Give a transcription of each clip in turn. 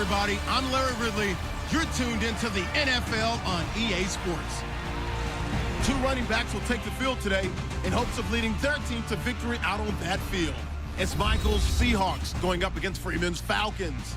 everybody. I'm Larry Ridley. You're tuned into the NFL on EA Sports. Two running backs will take the field today in hopes of leading their team to victory out on that field. It's Michael's Seahawks going up against Freeman's Falcons.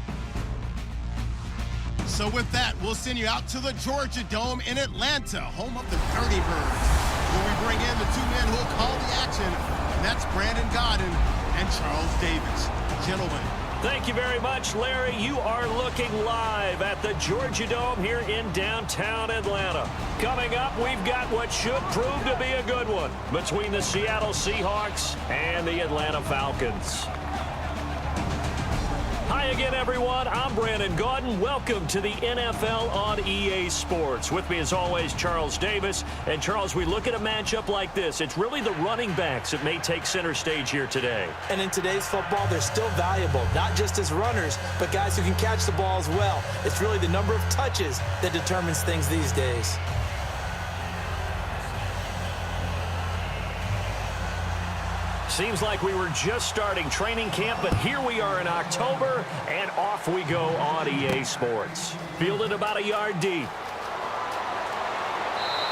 So with that, we'll send you out to the Georgia Dome in Atlanta, home of the Dirty Birds, where we bring in the two men who'll call the action, and that's Brandon Godden and Charles Davis. Gentlemen. Thank you very much, Larry. You are looking live at the Georgia Dome here in downtown Atlanta. Coming up, we've got what should prove to be a good one between the Seattle Seahawks and the Atlanta Falcons. Hi again, everyone. I'm Brandon Gaudin. Welcome to the NFL on EA Sports. With me, as always, Charles Davis. And, Charles, we look at a matchup like this. It's really the running backs that may take center stage here today. And in today's football, they're still valuable, not just as runners, but guys who can catch the ball as well. It's really the number of touches that determines things these days. Seems like we were just starting training camp, but here we are in October, and off we go on EA Sports. Fielded about a yard deep.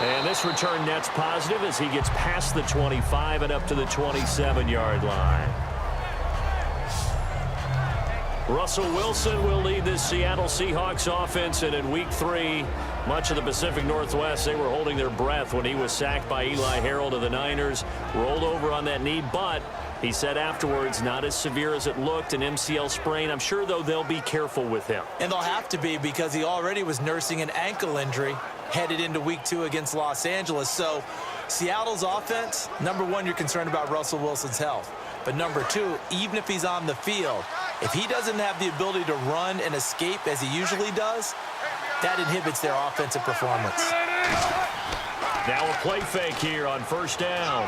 And this return net's positive as he gets past the 25 and up to the 27-yard line. Russell Wilson will lead this Seattle Seahawks offense, and in Week 3, much of the Pacific Northwest, they were holding their breath when he was sacked by Eli Harold of the Niners, rolled over on that knee, but he said afterwards, not as severe as it looked, an MCL sprain. I'm sure, though, they'll be careful with him. And they'll have to be because he already was nursing an ankle injury headed into Week 2 against Los Angeles. So Seattle's offense, number one, you're concerned about Russell Wilson's health. But number two, even if he's on the field, if he doesn't have the ability to run and escape as he usually does, that inhibits their offensive performance. Now a play fake here on first down.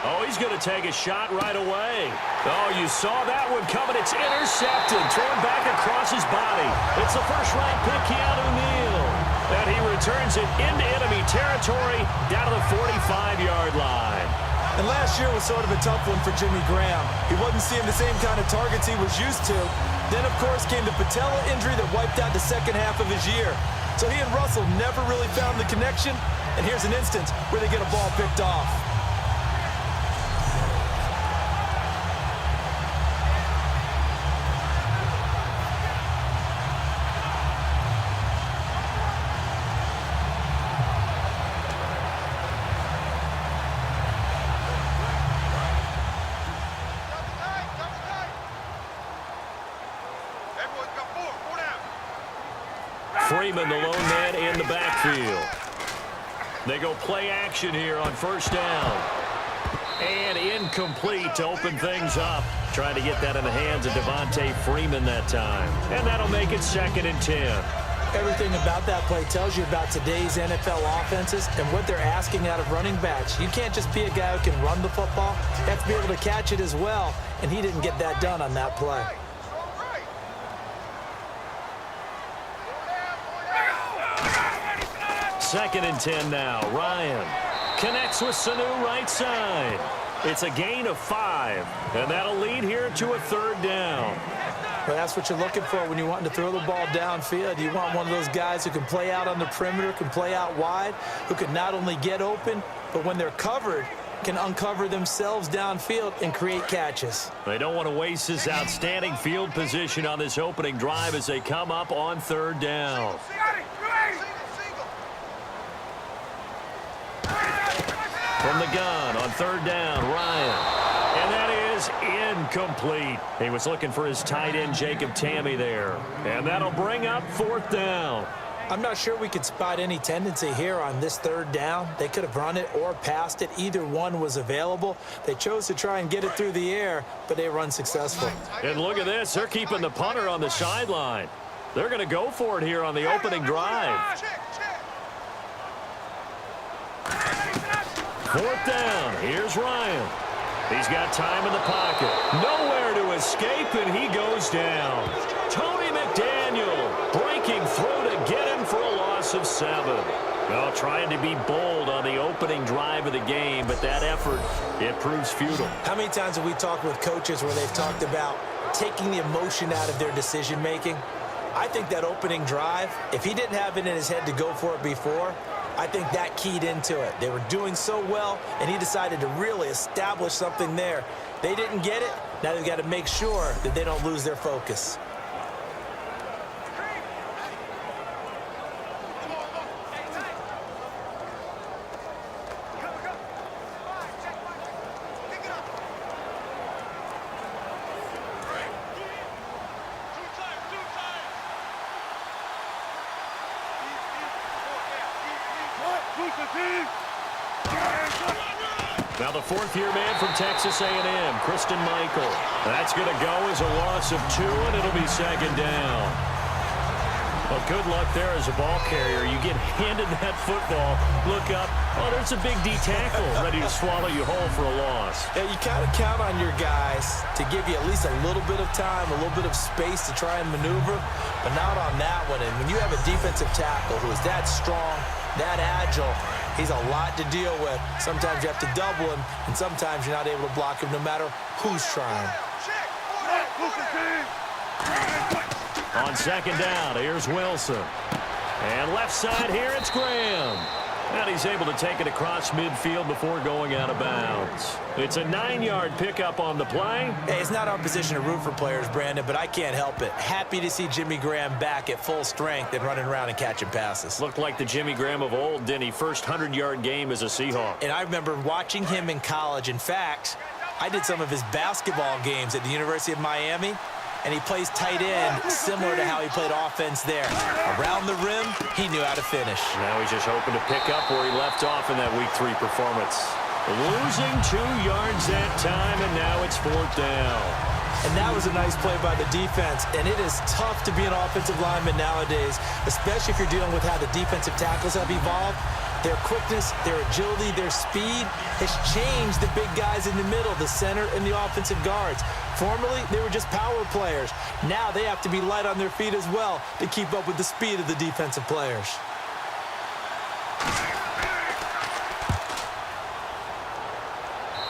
Oh, he's going to take a shot right away. Oh, you saw that one coming. It's intercepted, thrown back across his body. It's the first-round pick, Keanu Neal. And he returns it into enemy territory down to the 45-yard line. And last year was sort of a tough one for Jimmy Graham. He wasn't seeing the same kind of targets he was used to. Then, of course, came the patella injury that wiped out the second half of his year. So he and Russell never really found the connection. And here's an instance where they get a ball picked off. Freeman, the lone man in the backfield. They go play action here on first down. And incomplete to open things up. Trying to get that in the hands of Devontae Freeman that time. And that'll make it 2nd and 10. Everything about that play tells you about today's NFL offenses and what they're asking out of running backs. You can't just be a guy who can run the football. You have to be able to catch it as well. And he didn't get that done on that play. Second and 10 now. Ryan connects with Sanu right side. It's a gain of 5, and that'll lead here to a 3rd down. Well, that's what you're looking for when you're wanting to throw the ball downfield. You want one of those guys who can play out on the perimeter, can play out wide, who can not only get open, but when they're covered, can uncover themselves downfield and create catches. They don't want to waste this outstanding field position on this opening drive as they come up on 3rd down. From the gun on 3rd down, Ryan. And that is incomplete. He was looking for his tight end, Jacob Tamme, there. And that'll bring up 4th down. I'm not sure we could spot any tendency here on this 3rd down. They could have run it or passed it. Either one was available. They chose to try and get it through the air, but they were unsuccessful. And look at this. They're keeping the punter on the sideline. They're going to go for it here on the opening drive. 4th down. Here's Ryan. He's got time in the pocket. Nowhere to escape, and he goes down. Tony McDaniel breaking through to get him for a loss of 7. Well, trying to be bold on the opening drive of the game, but that effort, it proves futile. How many times have we talked with coaches where they've talked about taking the emotion out of their decision-making? I think that opening drive, if he didn't have it in his head to go for it before, I think that keyed into it. They were doing so well, and he decided to really establish something there. They didn't get it. Now they've got to make sure that they don't lose their focus. Now the fourth-year man from Texas A&M, Christian Michael. That's going to go as a loss of 2, and it'll be second down. Well, good luck there as a ball carrier. You get handed that football, look up, oh, there's a big D tackle ready to swallow you whole for a loss. Yeah, you kind of count on your guys to give you at least a little bit of time, a little bit of space to try and maneuver, but not on that one. And when you have a defensive tackle who is that strong, that agile, he's a lot to deal with. Sometimes you have to double him, and sometimes you're not able to block him no matter who's trying. On second down, here's Wilson. And left side here, it's Graham. And he's able to take it across midfield before going out of bounds. It's a 9-yard pickup on the play. Hey, it's not our position to root for players, Brandon, but I can't help it. Happy to see Jimmy Graham back at full strength and running around and catching passes. Looked like the Jimmy Graham of old, didn't he? First 100-yard game as a Seahawk. And I remember watching him in college. In fact, I did some of his basketball games at the University of Miami, and he plays tight end similar to how he played offense there. Around the rim, he knew how to finish. Now he's just hoping to pick up where he left off in that Week 3 performance. Losing 2 yards that time, and now it's 4th down. And that was a nice play by the defense, and it is tough to be an offensive lineman nowadays, especially if you're dealing with how the defensive tackles have evolved. Their quickness, their agility, their speed has changed the big guys in the middle, the center, and the offensive guards. Formerly, they were just power players. Now they have to be light on their feet as well to keep up with the speed of the defensive players.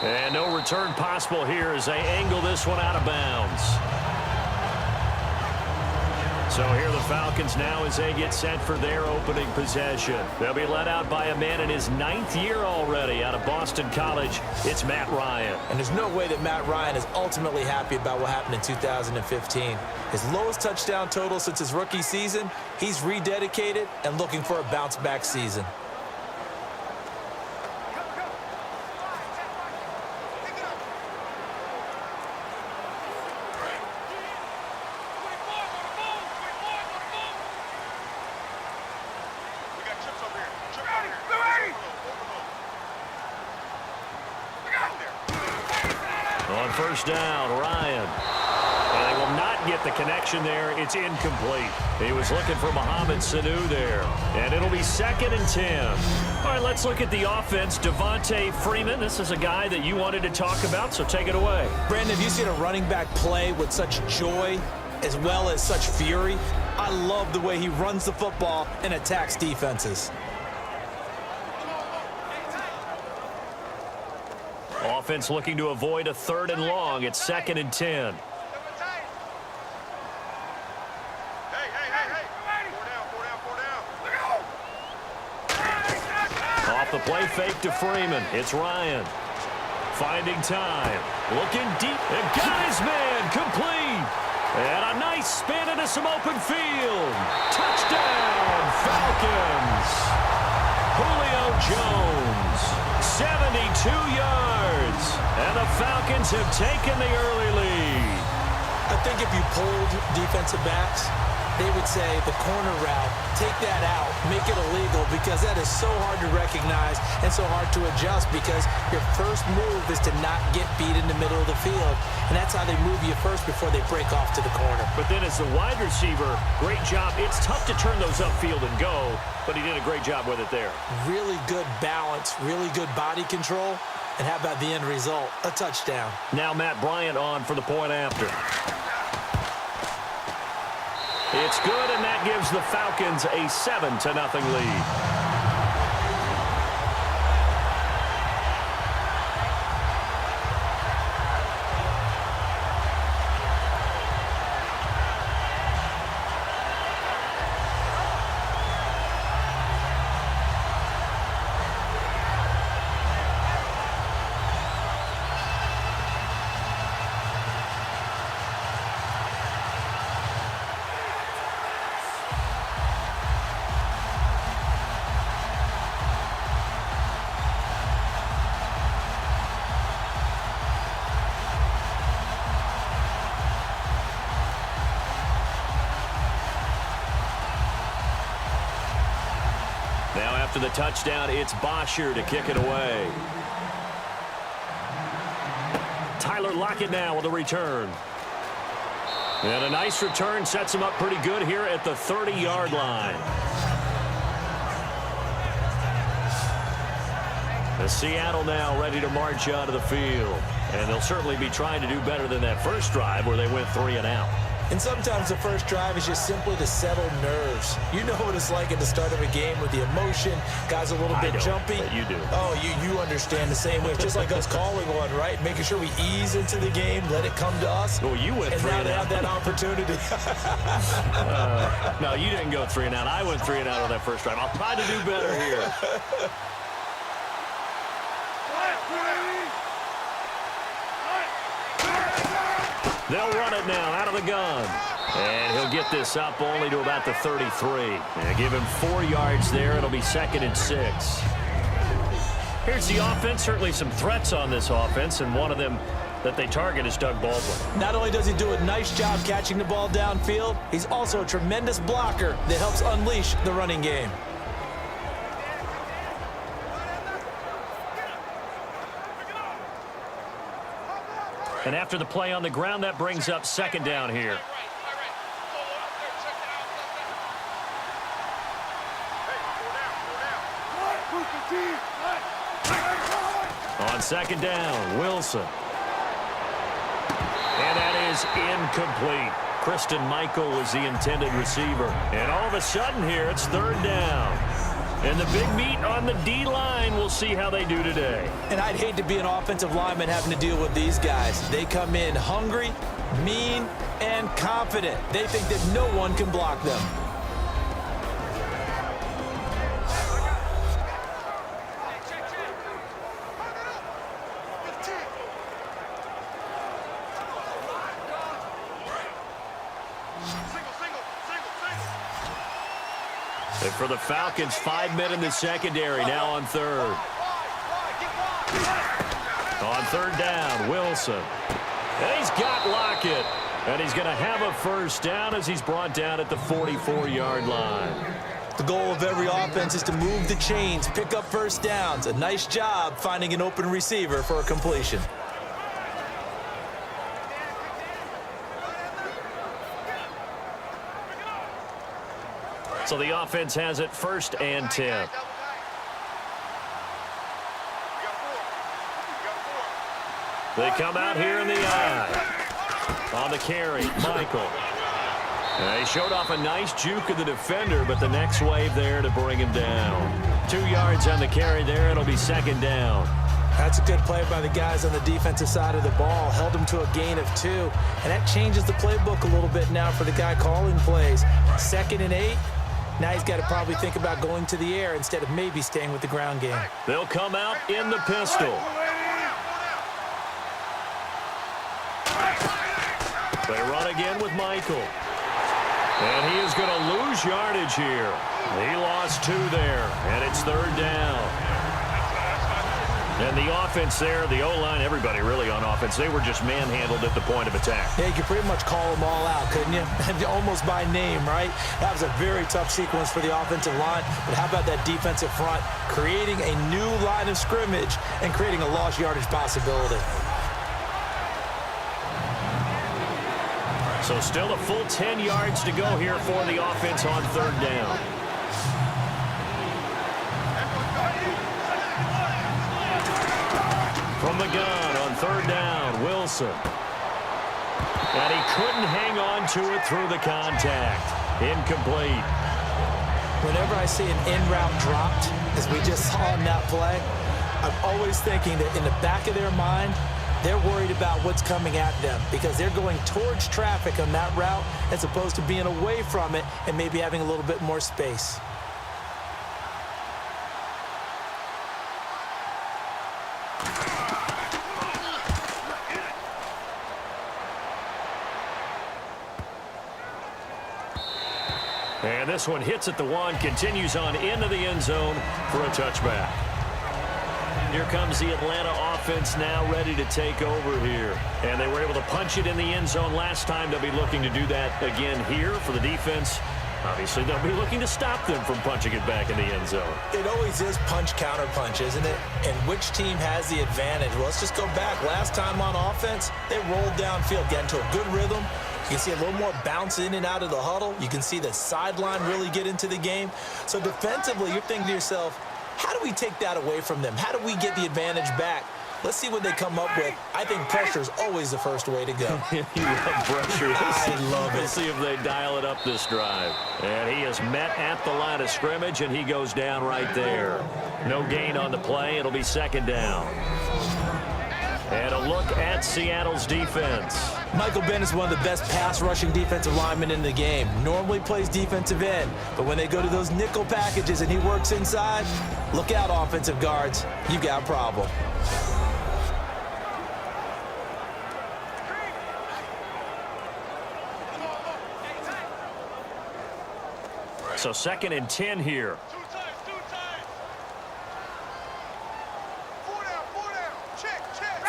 And no return possible here as they angle this one out of bounds. So here the Falcons now as they get set for their opening possession. They'll be led out by a man in his 9th year already out of Boston College. It's Matt Ryan. And there's no way that Matt Ryan is ultimately happy about what happened in 2015. His lowest touchdown total since his rookie season. He's rededicated and looking for a bounce-back season. On first down, Ryan. And they will not get the connection there. It's incomplete. He was looking for Mohamed Sanu there. And it'll be 2nd and 10. All right, let's look at the offense. Devontae Freeman, this is a guy that you wanted to talk about, so take it away. Brandon, have you seen a running back play with such joy as well as such fury? I love the way he runs the football and attacks defenses. Offense looking to avoid a 3rd and long. It's 2nd and 10. Off the play fake to Freeman. It's Ryan. Finding time. Looking deep. And got his man. Complete. And a nice spin into some open field. Touchdown, Falcons. Julio Jones. 72 yards. And the Falcons have taken the early lead. I think if you pulled defensive backs, they would say the corner route, take that out, make it illegal, because that is so hard to recognize and so hard to adjust, because your first move is to not get beat in the middle of the field. And that's how they move you first before they break off to the corner. But then as the wide receiver, great job. It's tough to turn those upfield and go, but he did a great job with it there. Really good balance, really good body control. And how about the end result? A touchdown. Now Matt Bryant on for the point after. It's good, and that gives the Falcons a 7-0 lead. after the touchdown, it's Bosher to kick it away. Tyler Lockett now with a return. And a nice return sets him up pretty good here at the 30-yard line. The Seattle now ready to march out of the field. And they'll certainly be trying to do better than that first drive where they went 3 and out. And sometimes the first drive is just simply to settle nerves. You know what it's like at the start of a game with the emotion. Guys a little bit jumpy. But you do. Oh, you understand the same way. It's just like us calling one, right? Making sure we ease into the game, let it come to us. Well, you went 3 and out. And now they have that opportunity. No, you didn't go 3 and out. I went 3 and out on that first drive. I'll try to do better here. They'll run it now out of the gun. And he'll get this up only to about the 33. And give him 4 yards there. It'll be 2nd and 6. Here's the offense. Certainly some threats on this offense, and one of them that they target is Doug Baldwin. Not only does he do a nice job catching the ball downfield, he's also a tremendous blocker that helps unleash the running game. And after the play on the ground, that brings up 2nd down here. On 2nd down, Wilson. And that is incomplete. Christian Michael was the intended receiver. And all of a sudden here, it's 3rd down. And the big meat on the D-line, we'll see how they do today. And I'd hate to be an offensive lineman having to deal with these guys. They come in hungry, mean, and confident. They think that no one can block them. And for the Falcons, 5 men in the secondary, now on 3rd. On 3rd down, Wilson. And he's got Lockett. And he's going to have a 1st down as he's brought down at the 44-yard line. The goal of every offense is to move the chains, pick up 1st downs. A nice job finding an open receiver for a completion. So the offense has it 1st and 10. They come out here in the eye. On the carry, Michael. And they showed off a nice juke of the defender, but the next wave there to bring him down. 2 yards on the carry there. It'll be 2nd down. That's a good play by the guys on the defensive side of the ball. Held them to a gain of 2. And that changes the playbook a little bit now for the guy calling plays. 2nd and 8. Now he's got to probably think about going to the air instead of maybe staying with the ground game. They'll come out in the pistol. They run again with Michael. And he is going to lose yardage here. He lost 2 there, and it's 3rd down. And the offense there, the O-line, everybody really on offense, they were just manhandled at the point of attack. Yeah, you could pretty much call them all out, couldn't you? Almost by name, right? That was a very tough sequence for the offensive line. But how about that defensive front creating a new line of scrimmage and creating a lost yardage possibility? So still a full 10 yards to go here for the offense on 3rd down. From the gun on 3rd down, Wilson. And he couldn't hang on to it through the contact. Incomplete. Whenever I see an in-route dropped, as we just saw in that play, I'm always thinking that in the back of their mind, they're worried about what's coming at them because they're going towards traffic on that route as opposed to being away from it and maybe having a little bit more space. And this one hits at the 1, continues on into the end zone for a touchback. Here comes the Atlanta offense now ready to take over here. And they were able to punch it in the end zone last time. They'll be looking to do that again here for the defense. Obviously, they'll be looking to stop them from punching it back in the end zone. It always is punch-counter-punch, isn't it? And which team has the advantage? Well, let's just go back. Last time on offense, they rolled downfield, got into a good rhythm. You can see a little more bounce in and out of the huddle. You can see the sideline really get into the game. So defensively, you're thinking to yourself, how do we take that away from them? How do we get the advantage back? Let's see what they come up with. I think pressure is always the first way to go. You love pressure. I love it. We'll see if they dial it up this drive. And he is met at the line of scrimmage, and he goes down right there. No gain on the play. It'll be second down. And a look at Seattle's defense. Michael Bennett's one of the best pass-rushing defensive linemen in the game. Normally plays defensive end, but when they go to those nickel packages and he works inside, look out, offensive guards. You got a problem. So 2nd and 10 here.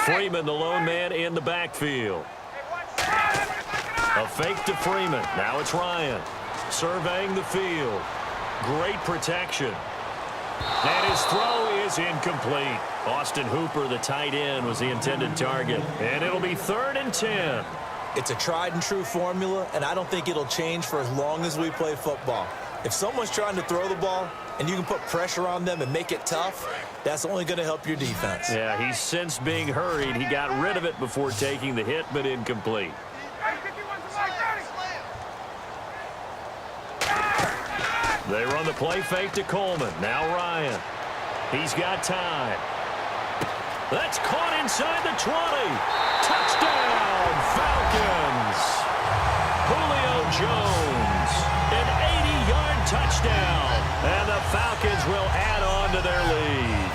Freeman, the lone man in the backfield. A fake to Freeman. Now it's Ryan. Surveying the field. Great protection. And his throw is incomplete. Austin Hooper, the tight end, was the intended target. And it'll be 3rd and 10. It's a tried-and-true formula, and I don't think it'll change for as long as we play football. If someone's trying to throw the ball and you can put pressure on them and make it tough, that's only going to help your defense. Yeah, he's since being hurried. He got rid of it before taking the hit, but incomplete. They run the play fake to Coleman. Now Ryan. He's got time. That's caught inside the 20. Touchdown, Falcons. Julio Jones. An 80-yard touchdown. And the Falcons will add on to their lead.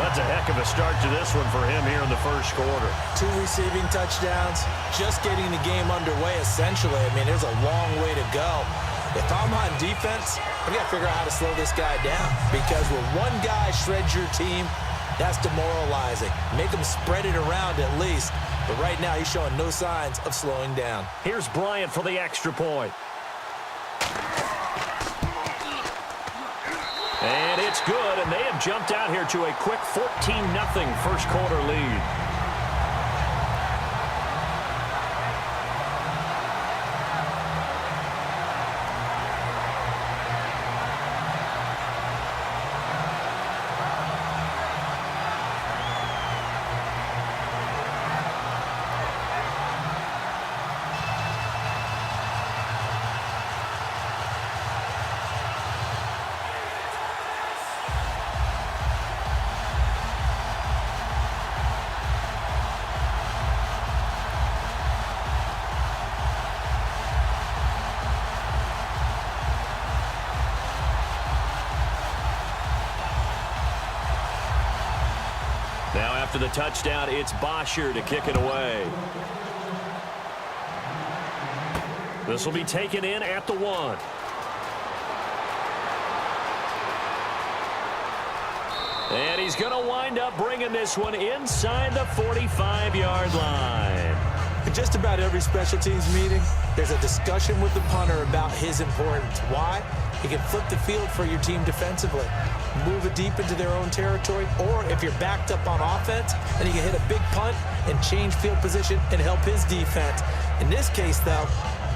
That's a heck of a start to this one for him here in the first quarter. 2 receiving touchdowns, just getting the game underway essentially. I mean, there's a long way to go. If I'm on defense, I've got to figure out how to slow this guy down, because when one guy shreds your team, that's demoralizing. Make him spread it around at least. But right now, he's showing no signs of slowing down. Here's Bryant for the extra point. And it's good, and they have jumped out here to a quick 14-0 first quarter lead. Now after the touchdown, it's Bosher to kick it away. This will be taken in at the 1. And he's going to wind up bringing this one inside the 45-yard line. In just about every special teams meeting, there's a discussion with the punter about his importance. Why? He can flip the field for your team defensively, move it deep into their own territory, or if you're backed up on offense, then he can hit a big punt and change field position and help his defense. In this case, though,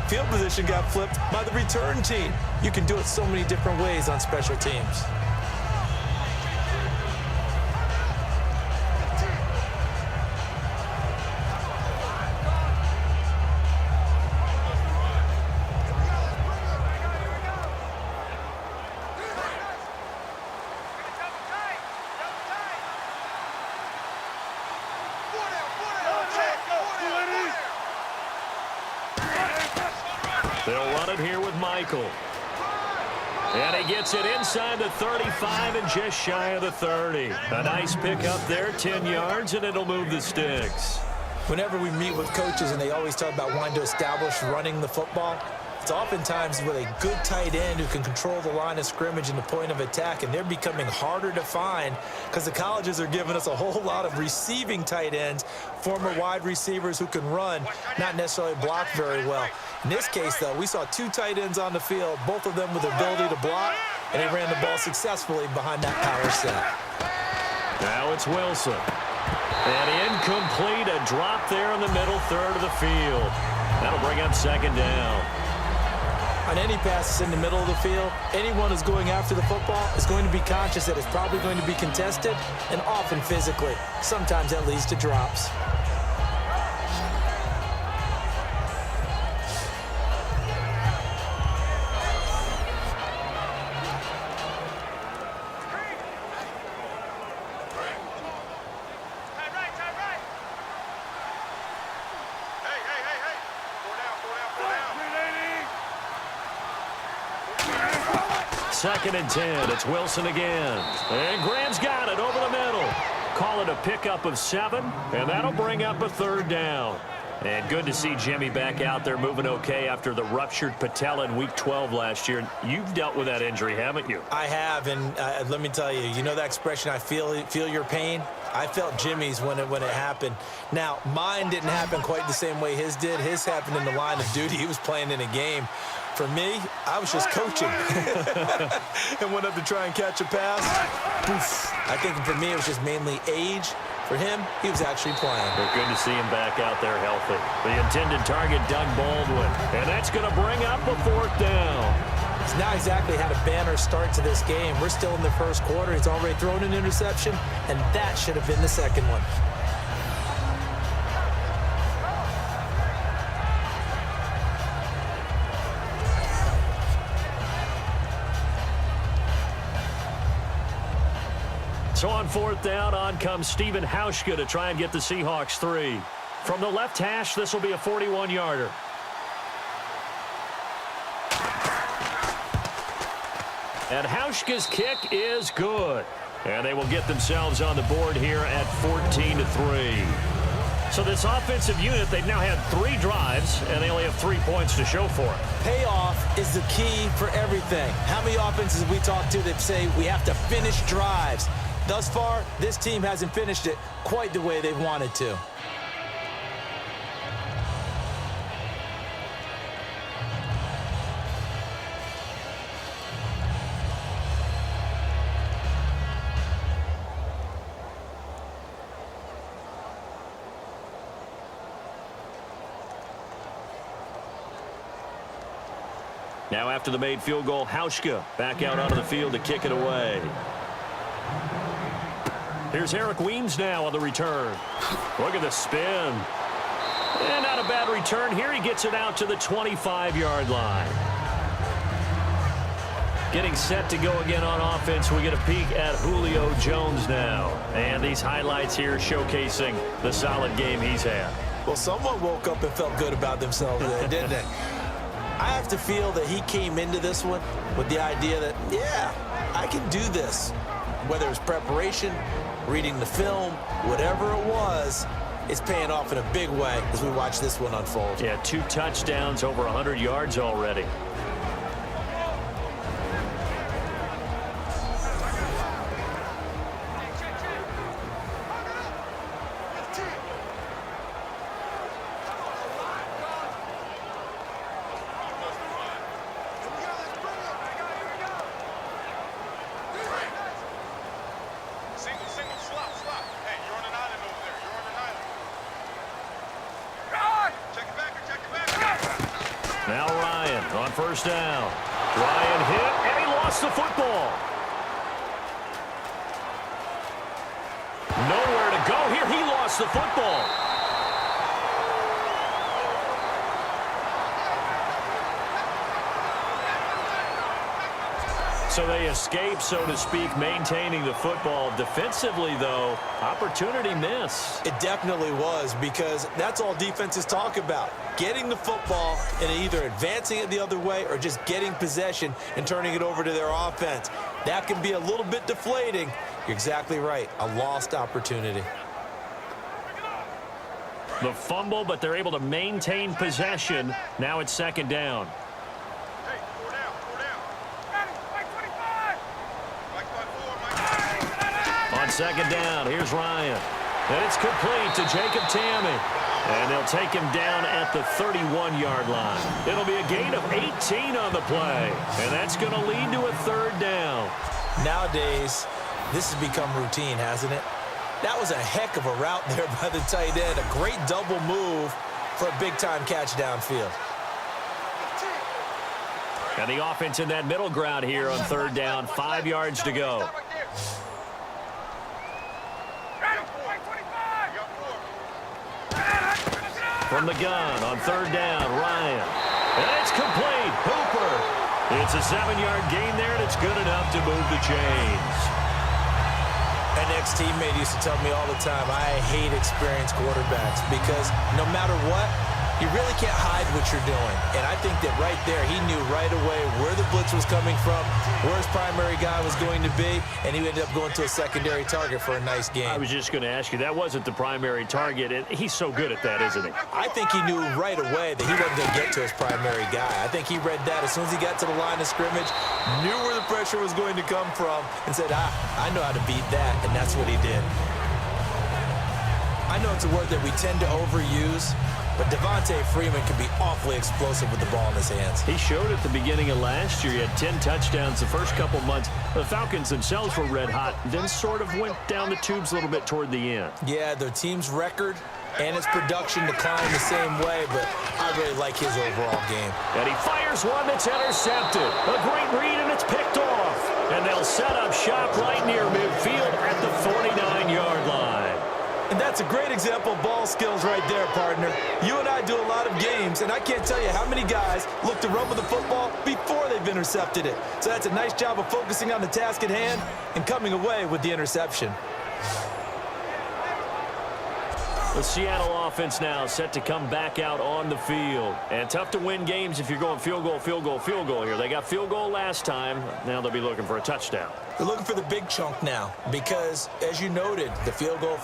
field position got flipped by the return team. You can do it so many different ways on special teams. They'll run it here with Michael. And he gets it inside the 35 and just shy of the 30. A nice pickup there, 10 yards, and it'll move the sticks. Whenever we meet with coaches and they always talk about wanting to establish running the football, It's oftentimes with a good tight end who can control the line of scrimmage and the point of attack, and they're becoming harder to find because the colleges are giving us a whole lot of receiving tight ends, former wide receivers who can run, not necessarily block very well. In this case, though, we saw 2 tight ends on the field, both of them with the ability to block, and they ran the ball successfully behind that power set. Now it's Wilson. And incomplete, a drop there in the middle third of the field. That'll bring up second down. On any passes in the middle of the field, anyone who's going after the football is going to be conscious that it's probably going to be contested, and often physically. Sometimes that leads to drops. Second and 10. It's Wilson again. And Graham's got it over the middle. Call it a pickup of 7, and that'll bring up a third down. And good to see Jimmy back out there moving okay after the ruptured patella in Week 12 last year. You've dealt with that injury, haven't you? I have, and let me tell you, you know that expression, I feel your pain? I felt Jimmy's when it happened. Now, mine didn't happen quite the same way his did. His happened in the line of duty. He was playing in a game. For me, I was just coaching and went up to try and catch a pass. Poof. I think for me, it was just mainly age. For him, he was actually playing. But good to see him back out there healthy. The intended target, Doug Baldwin. And that's going to bring up a fourth down. He's not exactly had a banner start to this game. We're still in the first quarter. He's already thrown an interception, and that should have been the second one. So on fourth down, on comes Stephen Hauschka to try and get the Seahawks 3. From the left hash, this will be a 41-yarder. And Hauschka's kick is good. And they will get themselves on the board here at 14-3. So this offensive unit, they've now had 3 drives, and they only have 3 points to show for it. Payoff is the key for everything. How many offenses have we talked to that say we have to finish drives? Thus far, this team hasn't finished it quite the way they've wanted to. Now after the made field goal, Hauschka back out onto the field to kick it away. Here's Eric Weems now on the return. Look at the spin. And not a bad return here. He gets it out to the 25-yard line. Getting set to go again on offense. We get a peek at Julio Jones now. And these highlights here showcasing the solid game he's had. Well, someone woke up and felt good about themselves there, didn't they? I have to feel that he came into this one with the idea that, yeah, I can do this. Whether it's preparation, reading the film, whatever it was, it's paying off in a big way as we watch this one unfold. Yeah, 2 touchdowns, over 100 yards already. Now Ryan on first down. Ryan hit, and he lost the football. Nowhere to go here. He lost the football. So they escape, so to speak, maintaining the football. Defensively, though, opportunity miss. It definitely was, because that's all defenses talk about. Getting the football and either advancing it the other way or just getting possession and turning it over to their offense. That can be a little bit deflating. You're exactly right. A lost opportunity. The fumble, but they're able to maintain possession. Now it's second down. On second down, here's Ryan. And it's complete to Jacob Tamme. And they'll take him down at the 31-yard line. It'll be a gain of 18 on the play. And that's going to lead to a 3rd down. Nowadays, this has become routine, hasn't it? That was a heck of a route there by the tight end. A great double move for a big-time catch downfield. And the offense in that middle ground here on 3rd down. 5 yards to go. From the gun on 3rd down, Ryan. And it's complete. Hooper. It's a 7-yard gain there, and it's good enough to move the chains. An ex-teammate used to tell me all the time, I hate experienced quarterbacks because no matter what, you really can't hide what you're doing. And I think that right there, he knew right away where the blitz was coming from, where his primary guy was going to be, and he ended up going to a secondary target for a nice game. I was just going to ask you, that wasn't the primary target, and he's so good at that, isn't he? I think he knew right away that he wasn't going to get to his primary guy. I think he read that as soon as he got to the line of scrimmage, knew where the pressure was going to come from, and said, I know how to beat that, and that's what he did. I know it's a word that we tend to overuse, but Devontae Freeman can be awfully explosive with the ball in his hands. He showed at the beginning of last year. He had 10 touchdowns the first couple months. The Falcons themselves were red hot, then sort of went down the tubes a little bit toward the end. Yeah, their team's record and its production declined the same way, but I really like his overall game. And he fires one that's intercepted. A great read, and it's picked off. And they'll set up shop right near midfield at the 49-yard line. And that's a great example of ball skills right there, partner. You and I do a lot of games, and I can't tell you how many guys look to run with the football before they've intercepted it. So that's a nice job of focusing on the task at hand and coming away with the interception. The Seattle offense now set to come back out on the field. And tough to win games if you're going field goal, field goal, field goal here. They got field goal last time. Now they'll be looking for a touchdown. They're looking for the big chunk now because, as you noted, the field goal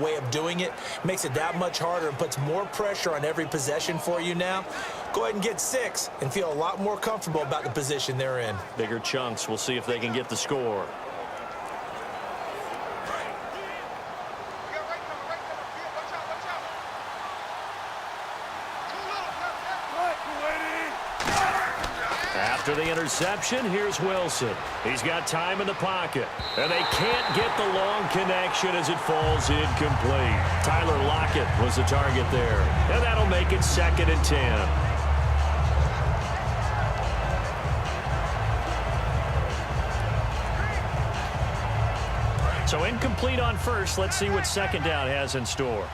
way of doing it makes it that much harder and puts more pressure on every possession for you now. Go ahead and get 6 and feel a lot more comfortable about the position they're in. Bigger chunks. We'll see if they can get the score. After the interception, here's Wilson. He's got time in the pocket. And they can't get the long connection as it falls incomplete. Tyler Lockett was the target there. And that'll make it 2nd and 10. So incomplete on first. Let's see what 2nd down has in store.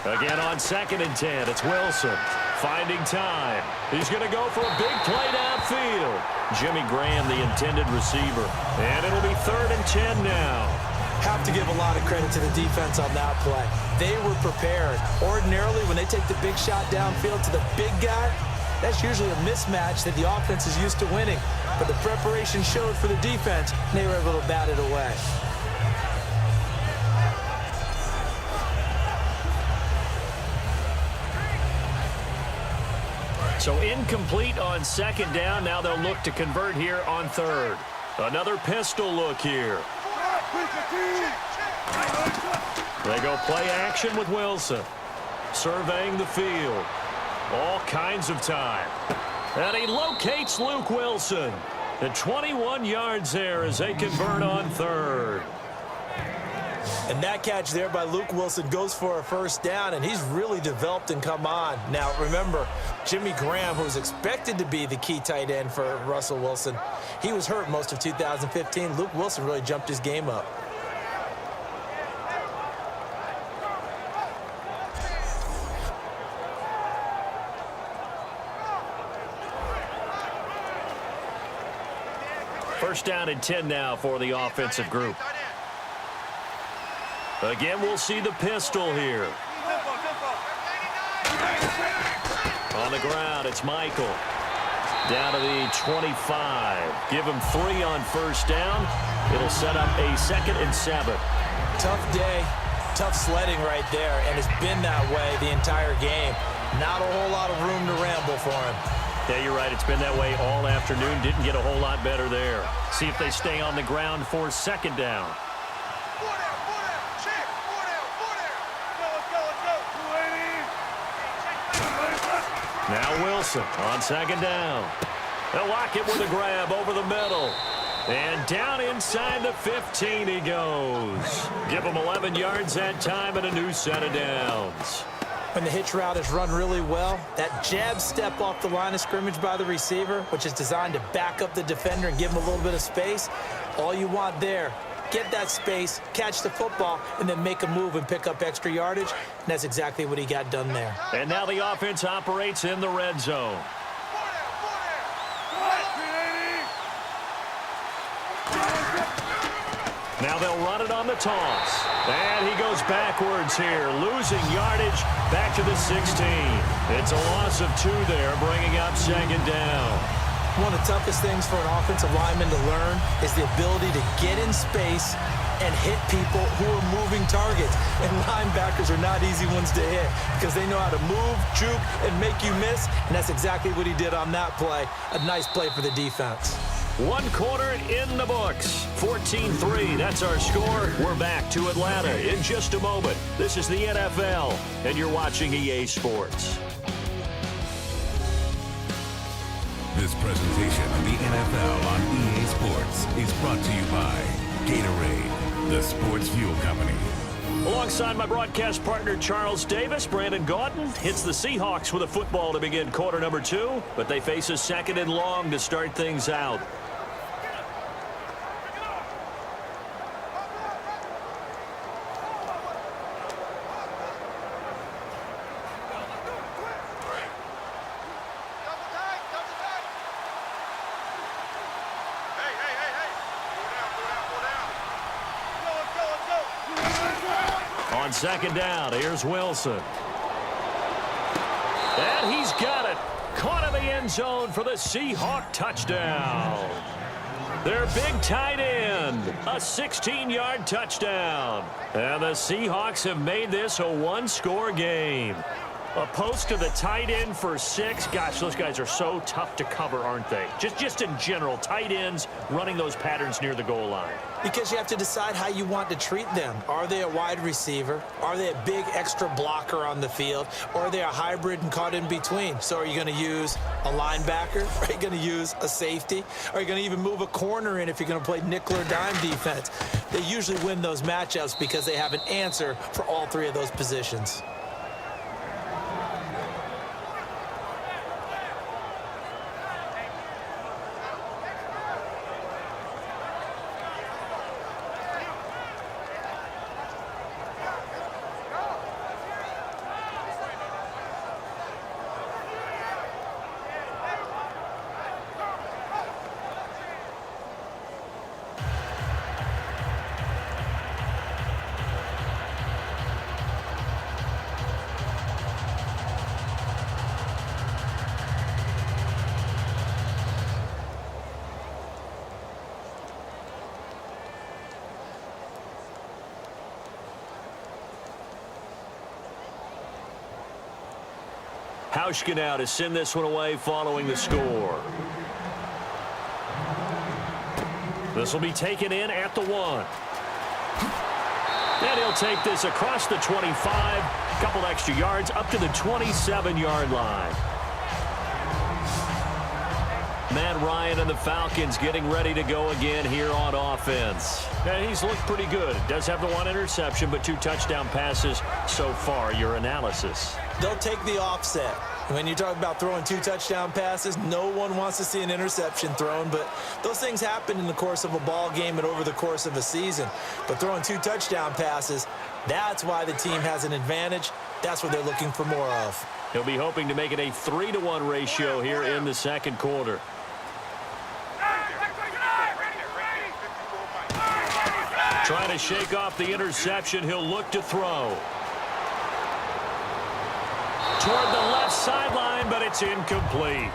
Again on 2nd and 10, it's Wilson finding time. He's going to go for a big play downfield. Jimmy Graham, the intended receiver. And it'll be 3rd and 10 now. Have to give a lot of credit to the defense on that play. They were prepared. Ordinarily, when they take the big shot downfield to the big guy, that's usually a mismatch that the offense is used to winning. But the preparation showed for the defense, and they were able to bat it away. So incomplete on 2nd down. Now they'll look to convert here on 3rd. Another pistol look here. They go play action with Wilson. Surveying the field. All kinds of time. And he locates Luke Wilson. At 21 yards there as they convert on 3rd. And that catch there by Luke Wilson goes for a 1st down, and he's really developed and come on. Now, remember, Jimmy Graham, who was expected to be the key tight end for Russell Wilson, he was hurt most of 2015. Luke Wilson really jumped his game up. First down and 10 now for the offensive group. Again, we'll see the pistol here. On the ground, it's Michael. Down to the 25. Give him 3 on 1st down. It'll set up a 2nd and 7. Tough day, tough sledding right there, and it's been that way the entire game. Not a whole lot of room to ramble for him. Yeah, you're right. It's been that way all afternoon. Didn't get a whole lot better there. See if they stay on the ground for second down. Now Wilson on second down. They'll lock it with a grab over the middle. And down inside the 15 he goes. Give him 11 yards that time and a new set of downs. When the hitch route is run really well, that jab step off the line of scrimmage by the receiver, which is designed to back up the defender and give him a little bit of space, all you want there, get that space, catch the football, and then make a move and pick up extra yardage. And that's exactly what he got done there. And now the offense operates in the red zone. Now they'll run it on the toss. And he goes backwards here, losing yardage back to the 16. It's a loss of 2 there, bringing up second down. One of the toughest things for an offensive lineman to learn is the ability to get in space and hit people who are moving targets. And linebackers are not easy ones to hit because they know how to move, juke, and make you miss. And that's exactly what he did on that play. A nice play for the defense. 1 quarter in the books. 14-3, that's our score. We're back to Atlanta in just a moment. This is the NFL, and you're watching EA Sports. This presentation of the NFL on EA Sports is brought to you by Gatorade, the sports fuel company. Alongside my broadcast partner, Charles Davis, Brandon Gaudin hits the Seahawks with a football to begin quarter number 2, but they face a second and long to start things out. On second down, here's Wilson. And he's got it. Caught in the end zone for the Seahawk touchdown. Their big tight end, a 16-yard touchdown. And the Seahawks have made this a one-score game. A post to the tight end for 6. Gosh, those guys are so tough to cover, aren't they? Just in general, tight ends running those patterns near the goal line. Because you have to decide how you want to treat them. Are they a wide receiver? Are they a big extra blocker on the field? Or are they a hybrid and caught in between? So are you going to use a linebacker? Are you going to use a safety? Are you going to even move a corner in if you're going to play nickel or dime defense? They usually win those matchups because they have an answer for all 3 of those positions. Hauschka now to send this one away following the score. This will be taken in at the 1. And he'll take this across the 25, a couple extra yards up to the 27-yard line. Matt Ryan and the Falcons getting ready to go again here on offense. And he's looked pretty good. Does have the 1 interception, but 2 touchdown passes so far. Your analysis? They'll take the offset. When you talk about throwing 2 touchdown passes, no one wants to see an interception thrown, but those things happen in the course of a ball game and over the course of a season. But throwing 2 touchdown passes, that's why the team has an advantage. That's what they're looking for more of. He'll be hoping to make it a 3-to-1 ratio here in the second quarter. Trying to shake off the interception. He'll look to throw. Toward the left sideline, but it's incomplete.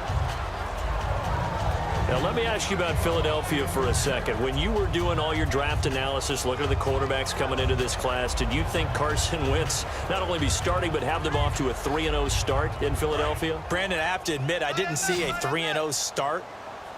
Now, let me ask you about Philadelphia for a second. When you were doing all your draft analysis, looking at the quarterbacks coming into this class, did you think Carson Wentz not only be starting but have them off to a 3-0 start in Philadelphia? Brandon, I have to admit, I didn't see a 3-0 start,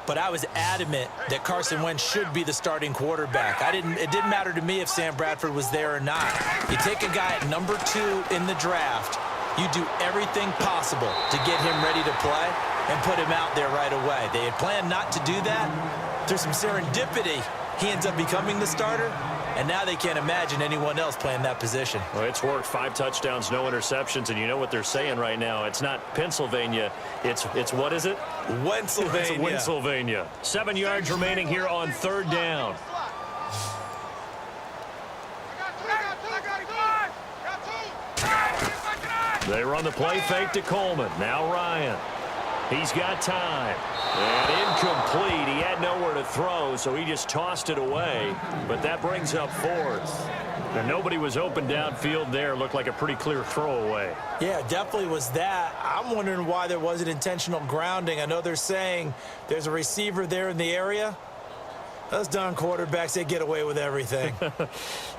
but I was adamant that Carson Wentz should be the starting quarterback. It didn't matter to me if Sam Bradford was there or not. You take a guy at number 2 in the draft, you do everything possible to get him ready to play and put him out there right away. They had planned not to do that. Through some serendipity, he ends up becoming the starter, and now they can't imagine anyone else playing that position. Well, it's worked. 5 touchdowns, no interceptions, and you know what they're saying right now. It's not Pennsylvania. It's what is it? Pennsylvania. It's Pennsylvania. 7 yards remaining here on 3rd down. They run the play fake to Coleman. Now Ryan. He's got time. And incomplete. He had nowhere to throw, so he just tossed it away. But that brings up 4th. And nobody was open downfield there. Looked like a pretty clear throwaway. Yeah, definitely was that. I'm wondering why there wasn't intentional grounding. I know they're saying there's a receiver there in the area. Those darn quarterbacks, they get away with everything.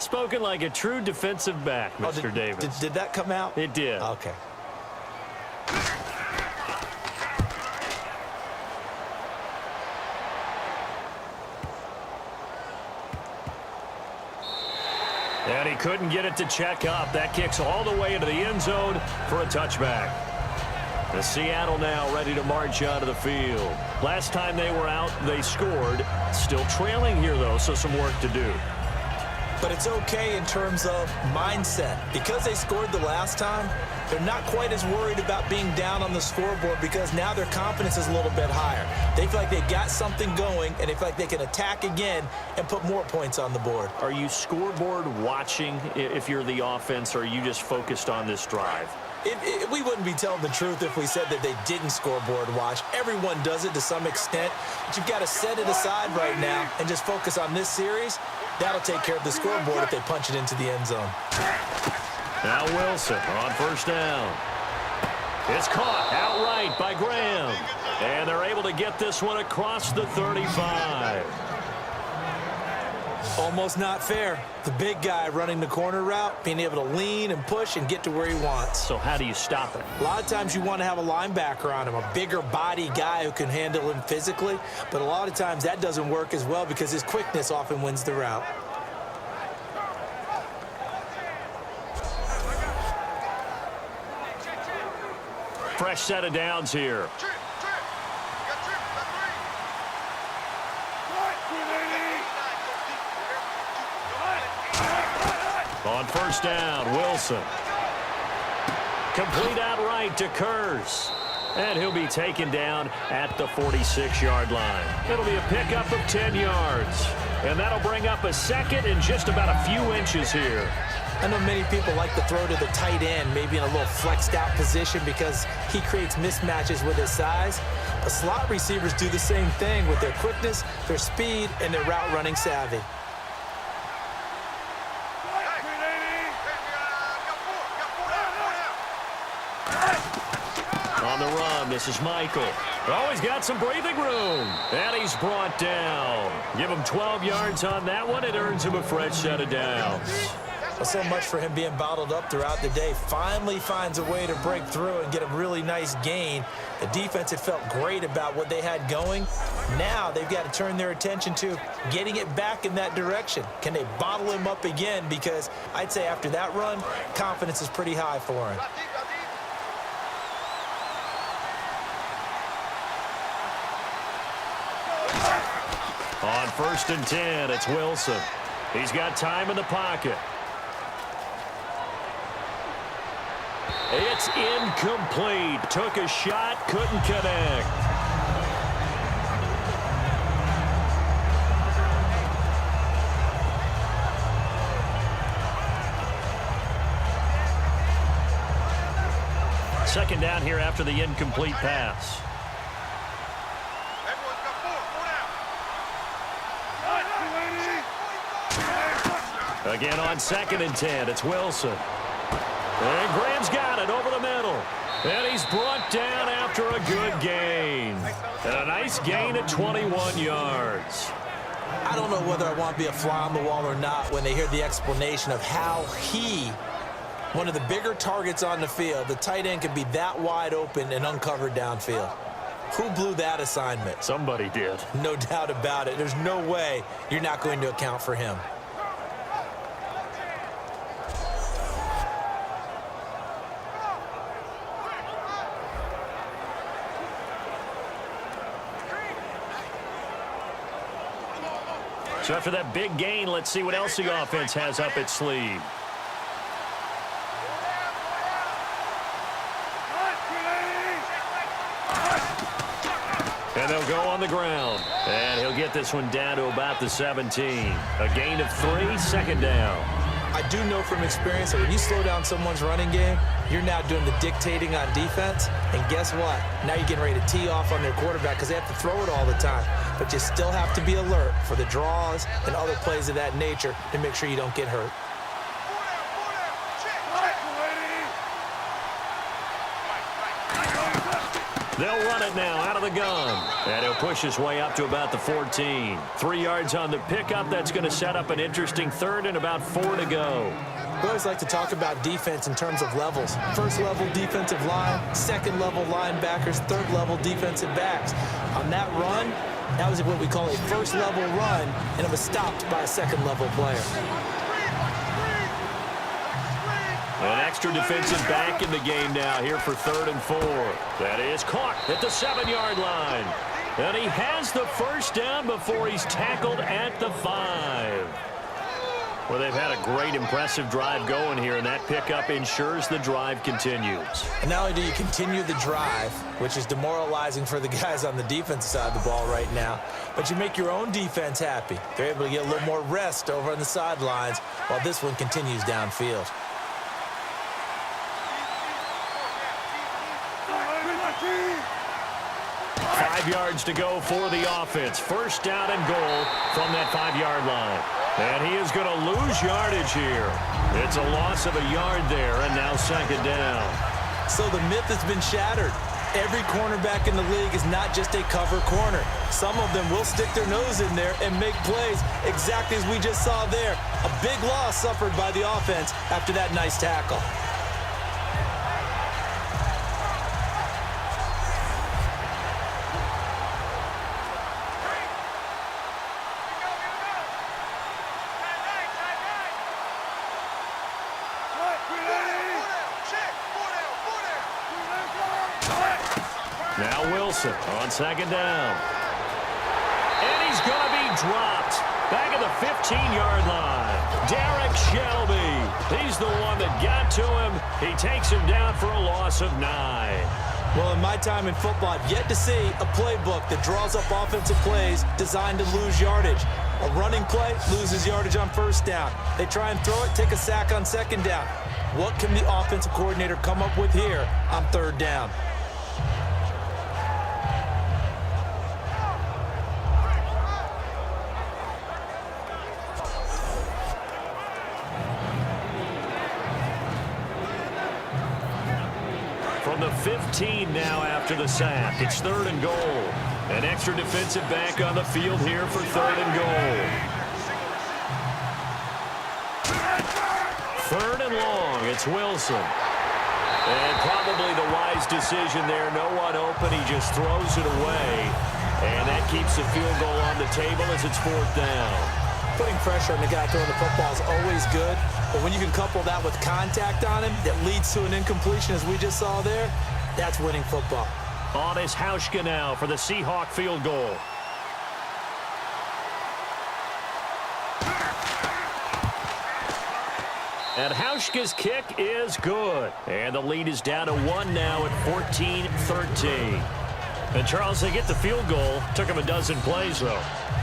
Spoken like a true defensive back, Mr. Davis. Did that come out? It did. Okay. And he couldn't get it to check up. That kicks all the way into the end zone for a touchback. The Seattle now ready to march out of the field. Last time they were out, they scored. Still trailing here, though, so some work to do. But it's okay in terms of mindset. Because they scored the last time, they're not quite as worried about being down on the scoreboard because now their confidence is a little bit higher. They feel like they got something going, and they feel like they can attack again and put more points on the board. Are you scoreboard watching if you're the offense, or are you just focused on this drive? We wouldn't be telling the truth if we said that they didn't scoreboard watch. Everyone does it to some extent, but you've got to set it aside right now and just focus on this series. That'll take care of the scoreboard if they punch it into the end zone. Now Wilson on 1st down. It's caught outright by Graham. And they're able to get this one across the 35. Almost not fair. The big guy running the corner route, being able to lean and push and get to where he wants. So how do you stop it? A lot of times you want to have a linebacker on him, a bigger body guy who can handle him physically. But a lot of times that doesn't work as well because his quickness often wins the route. Fresh set of downs here. On 1st down, Wilson. Complete outright to Kurz. And he'll be taken down at the 46-yard line. It'll be a pickup of 10 yards. And that'll bring up a 2nd and just about a few inches here. I know many people like to throw to the tight end, maybe in a little flexed out position because he creates mismatches with his size. But slot receivers do the same thing with their quickness, their speed, and their route running savvy. On the run, this is Michael. Oh, he's got some breathing room. And he's brought down. Give him 12 yards on that one. It earns him a fresh set of downs. Well, so much for him being bottled up throughout the day. Finally finds a way to break through and get a really nice gain. The defense had felt great about what they had going. Now they've got to turn their attention to getting it back in that direction. Can they bottle him up again? Because I'd say after that run, confidence is pretty high for him. On 1st and 10, it's Wilson. He's got time in the pocket. It's incomplete. Took a shot, couldn't connect. Second down here after the incomplete pass. Again on 2nd and 10, it's Wilson. And Graham's got it over the middle. And he's brought down after a good gain. And a nice gain of 21 yards. I don't know whether I want to be a fly on the wall or not when they hear the explanation of how one of the bigger targets on the field, the tight end, could be that wide open and uncovered downfield. Who blew that assignment? Somebody did. No doubt about it. There's no way you're not going to account for him. So after that big gain, let's see what else the offense has up its sleeve. And they'll go on the ground. And he'll get this one down to about the 17. A gain of 3, second down. I do know from experience that when you slow down someone's running game, you're now doing the dictating on defense. And guess what? Now you're getting ready to tee off on their quarterback because they have to throw it all the time. But you still have to be alert for the draws and other plays of that nature to make sure you don't get hurt. They'll run it now out of the gun. And he'll push his way up to about the 14. 3 yards on the pickup. That's going to set up an interesting third and about 4 to go. We always like to talk about defense in terms of levels. First level defensive line, second level linebackers, third level defensive backs. On that run, that was what we call a first level run, and it was stopped by a second level player. An extra defensive back in the game now here for 3rd and 4. That is caught at the 7-yard line. And he has the first down before he's tackled at the 5. Well, they've had a great, impressive drive going here, and that pickup ensures the drive continues. And not only do you continue the drive, which is demoralizing for the guys on the defensive side of the ball right now, but you make your own defense happy. They're able to get a little more rest over on the sidelines while this one continues downfield. Five yards to go for the offense. First down and goal from that 5-yard line. And he is going to lose yardage here. It's a loss of a yard there, and now second down. So the myth has been shattered. Every cornerback in the league is not just a cover corner. Some of them will stick their nose in there and make plays exactly as we just saw there. A big loss suffered by the offense after that nice tackle. Now Wilson on second down. And he's going to be dropped back at the 15-yard line. Derek Shelby, he's the one that got to him. He takes him down for a loss of 9. Well, in my time in football, I've yet to see a playbook that draws up offensive plays designed to lose yardage. A running play loses yardage on first down. They try and throw it, take a sack on second down. What can the offensive coordinator come up with here on third down? From the 15 now after the sack. It's 3rd and goal. An extra defensive back on the field here for 3rd and goal. 3rd and long. It's Wilson. And probably the wise decision there. No one open. He just throws it away. And that keeps the field goal on the table as it's 4th down. Putting pressure on the guy throwing the football is always good, but when you can couple that with contact on him that leads to an incompletion, as we just saw there, that's winning football. On is Hauschka now for the Seahawk field goal. And Hauschka's kick is good. And the lead is down to 1 now at 14-13. And Charles, they get the field goal. Took him a dozen plays, though.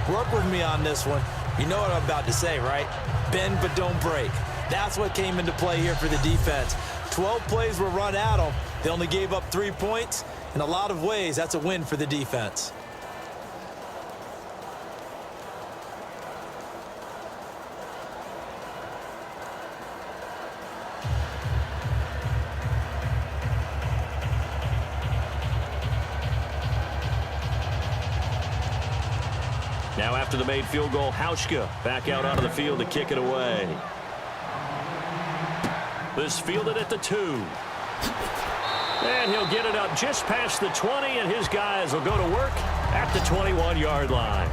Work with me on this one. You know what I'm about to say, right? Bend but don't break. That's what came into play here for the defense. 12 plays were run at them. They only gave up 3 points. In a lot of ways, that's a win for the defense. Now after the made field goal, Hauschka back out onto the field to kick it away. This fielded at the 2. And he'll get it up just past the 20, and his guys will go to work at the 21-yard line.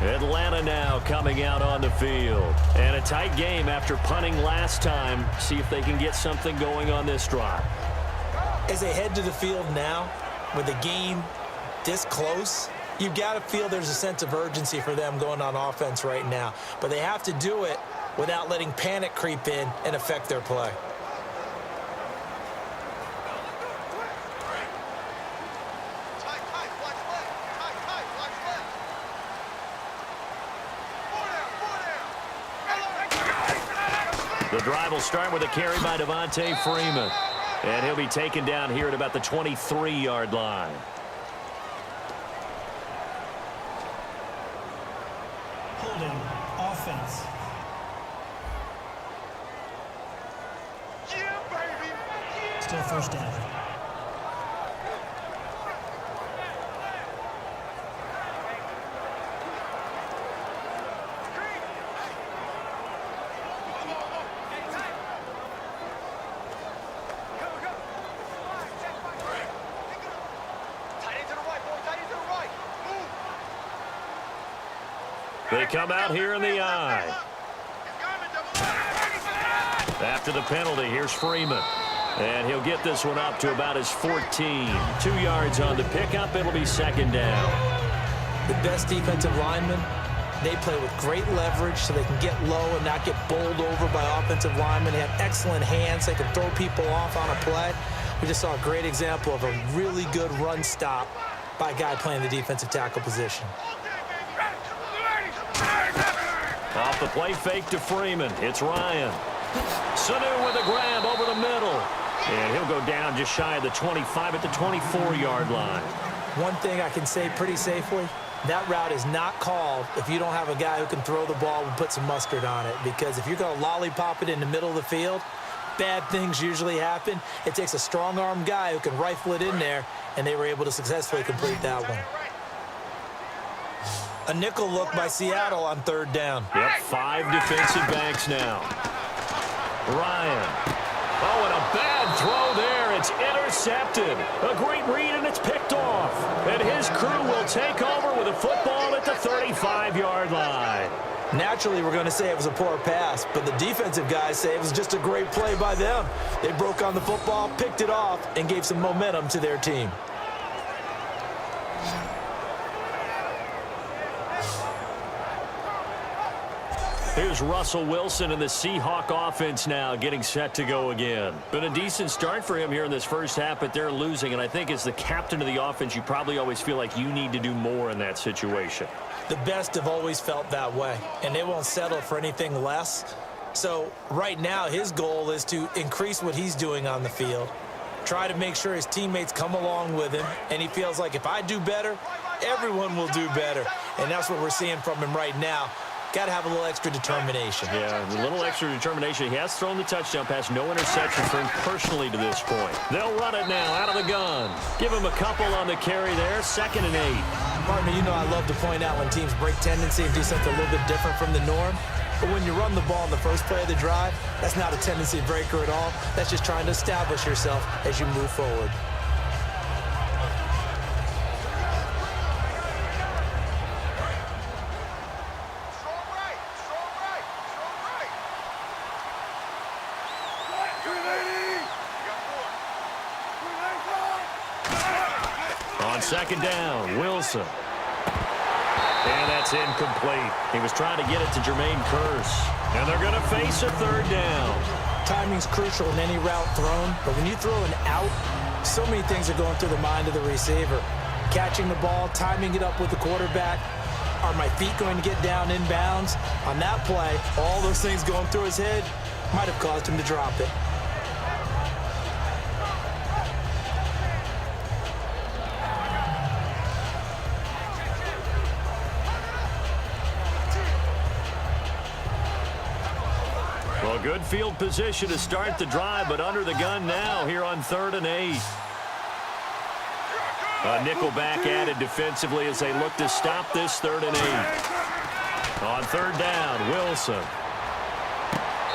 Atlanta now coming out on the field. And a tight game after punting last time. See if they can get something going on this drive. As they head to the field now, with the game this close, you've got to feel there's a sense of urgency for them going on offense right now. But they have to do it without letting panic creep in and affect their play. The drive will start with a carry by Devontae Freeman. And he'll be taken down here at about the 23-yard line. Holding offense. Yeah, baby. Yeah. Still first down. They come out here in the eye. After the penalty, here's Freeman. And he'll get this one up to about his 14. 2 yards on the pickup. It'll be second down. The best defensive linemen, they play with great leverage so they can get low and not get bowled over by offensive linemen. They have excellent hands. They can throw people off on a play. We just saw a great example of a really good run stop by a guy playing the defensive tackle position. Off the play fake to Freeman. It's Ryan. Sanu with a grab over the middle. And he'll go down just shy of the 25 at the 24-yard line. One thing I can say pretty safely, that route is not called if you don't have a guy who can throw the ball and put some mustard on it. Because if you're going to lollipop it in the middle of the field, bad things usually happen. It takes a strong-arm guy who can rifle it in there, and they were able to successfully complete that one. A nickel look by Seattle on third down. Yep, 5 defensive backs now. Ryan. Oh, and a bad throw there. It's intercepted. A great read, and it's picked off. And his crew will take over with a football at the 35-yard line. Naturally, we're going to say it was a poor pass, but the defensive guys say it was just a great play by them. They broke on the football, picked it off, and gave some momentum to their team. Here's Russell Wilson and the Seahawk offense now getting set to go again. Been a decent start for him here in this first half, but they're losing. And I think as the captain of the offense, you probably always feel like you need to do more in that situation. The best have always felt that way, and they won't settle for anything less. So right now, his goal is to increase what he's doing on the field, try to make sure his teammates come along with him, and he feels like if I do better, everyone will do better. And that's what we're seeing from him right now. Got to have a little extra determination. Yeah, a little extra determination. He has thrown the touchdown pass. No interception for him personally to this point. They'll run it now out of the gun. Give him a couple on the carry there. 2nd and 8. Partner, you know I love to point out when teams break tendency and do something a little bit different from the norm. But when you run the ball in the first play of the drive, that's not a tendency breaker at all. That's just trying to establish yourself as you move forward. On 2nd down, Wilson. And that's incomplete. He was trying to get it to Jermaine Kearse. And they're going to face a 3rd down. Timing's crucial in any route thrown, but when you throw an out, so many things are going through the mind of the receiver. Catching the ball, timing it up with the quarterback. Are my feet going to get down inbounds? On that play, all those things going through his head might have caused him to drop it. Well, good field position to start the drive, but under the gun now here on 3rd and 8. A nickel back added defensively as they look to stop this 3rd and 8. On 3rd down, Wilson.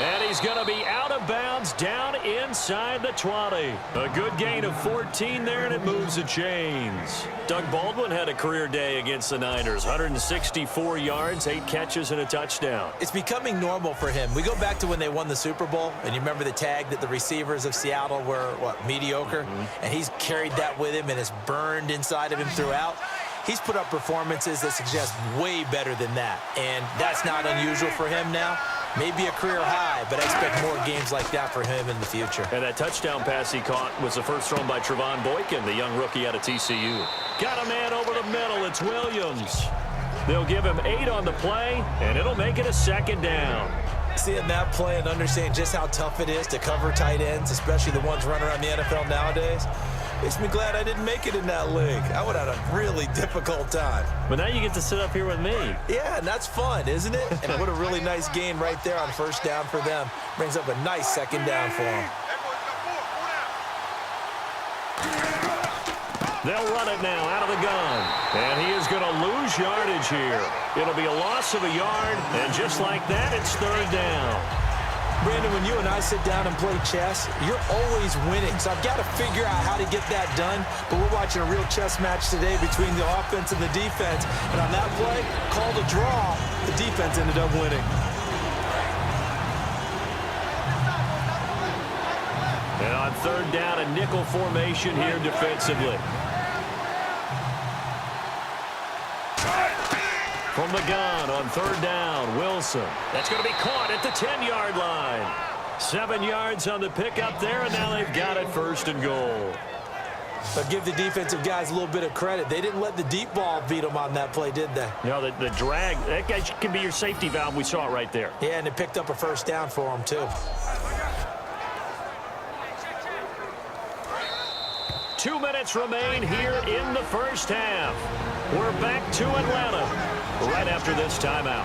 And he's going to be out of bounds down inside the 20. A good gain of 14 there, and it moves the chains. Doug Baldwin had a career day against the Niners. 164 yards, 8 catches, and a touchdown. It's becoming normal for him. We go back to when they won the Super Bowl, and you remember the tag that the receivers of Seattle were, mediocre? And he's carried that with him, and it's burned inside of him throughout. He's put up performances that suggest way better than that, and that's not unusual for him now. Maybe a career high, but I expect more games like that for him in the future. And that touchdown pass he caught was the first thrown by Trevon Boykin, the young rookie out of TCU. Got a man over the middle. It's Williams. They'll give him 8 on the play, and it'll make it a 2nd down. Seeing that play and understanding just how tough it is to cover tight ends, especially the ones running around the NFL nowadays, makes me glad I didn't make it in that league. I would have had a really difficult time. But now you get to sit up here with me. Yeah, and that's fun, isn't it? And what a really nice gain right there on 1st down for them. Brings up a nice 2nd down for them. They'll run it now out of the gun. And he is going to lose yardage here. It'll be a loss of a yard, and just like that, it's 3rd down. Brandon, when you and I sit down and play chess, you're always winning. So I've got to figure out how to get that done. But we're watching a real chess match today between the offense and the defense. And on that play, called a draw, the defense ended up winning. And on 3rd down, a nickel formation here defensively. From the gun on 3rd down, Wilson. That's going to be caught at the 10-yard line. 7 yards on the pickup there, and now they've got it 1st and goal. But give the defensive guys a little bit of credit. They didn't let the deep ball beat them on that play, did they? No, the drag, that guy can be your safety valve. We saw it right there. Yeah, and it picked up a 1st down for them, too. 2 minutes remain here in the 1st half. We're back to Atlanta right after this timeout.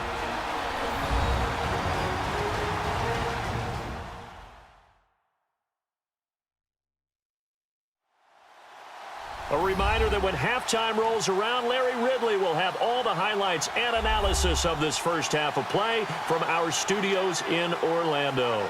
A reminder that when halftime rolls around, Larry Ridley will have all the highlights and analysis of this 1st half of play from our studios in Orlando.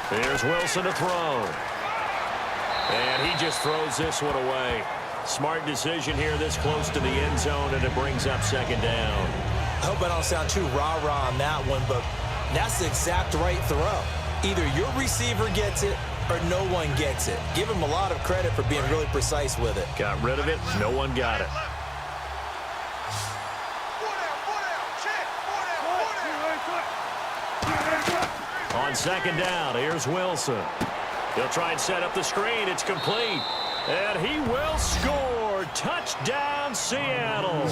Here's Wilson to throw. And he just throws this one away. Smart decision here this close to the end zone, and it brings up 2nd down. I hope I don't sound too rah-rah on that one, but that's the exact right throw. Either your receiver gets it or no one gets it. Give him a lot of credit for being really precise with it. Got rid of it. No one got it. On 2nd down, here's Wilson. He'll try and set up the screen. It's complete. And he will score. Touchdown, Seattle.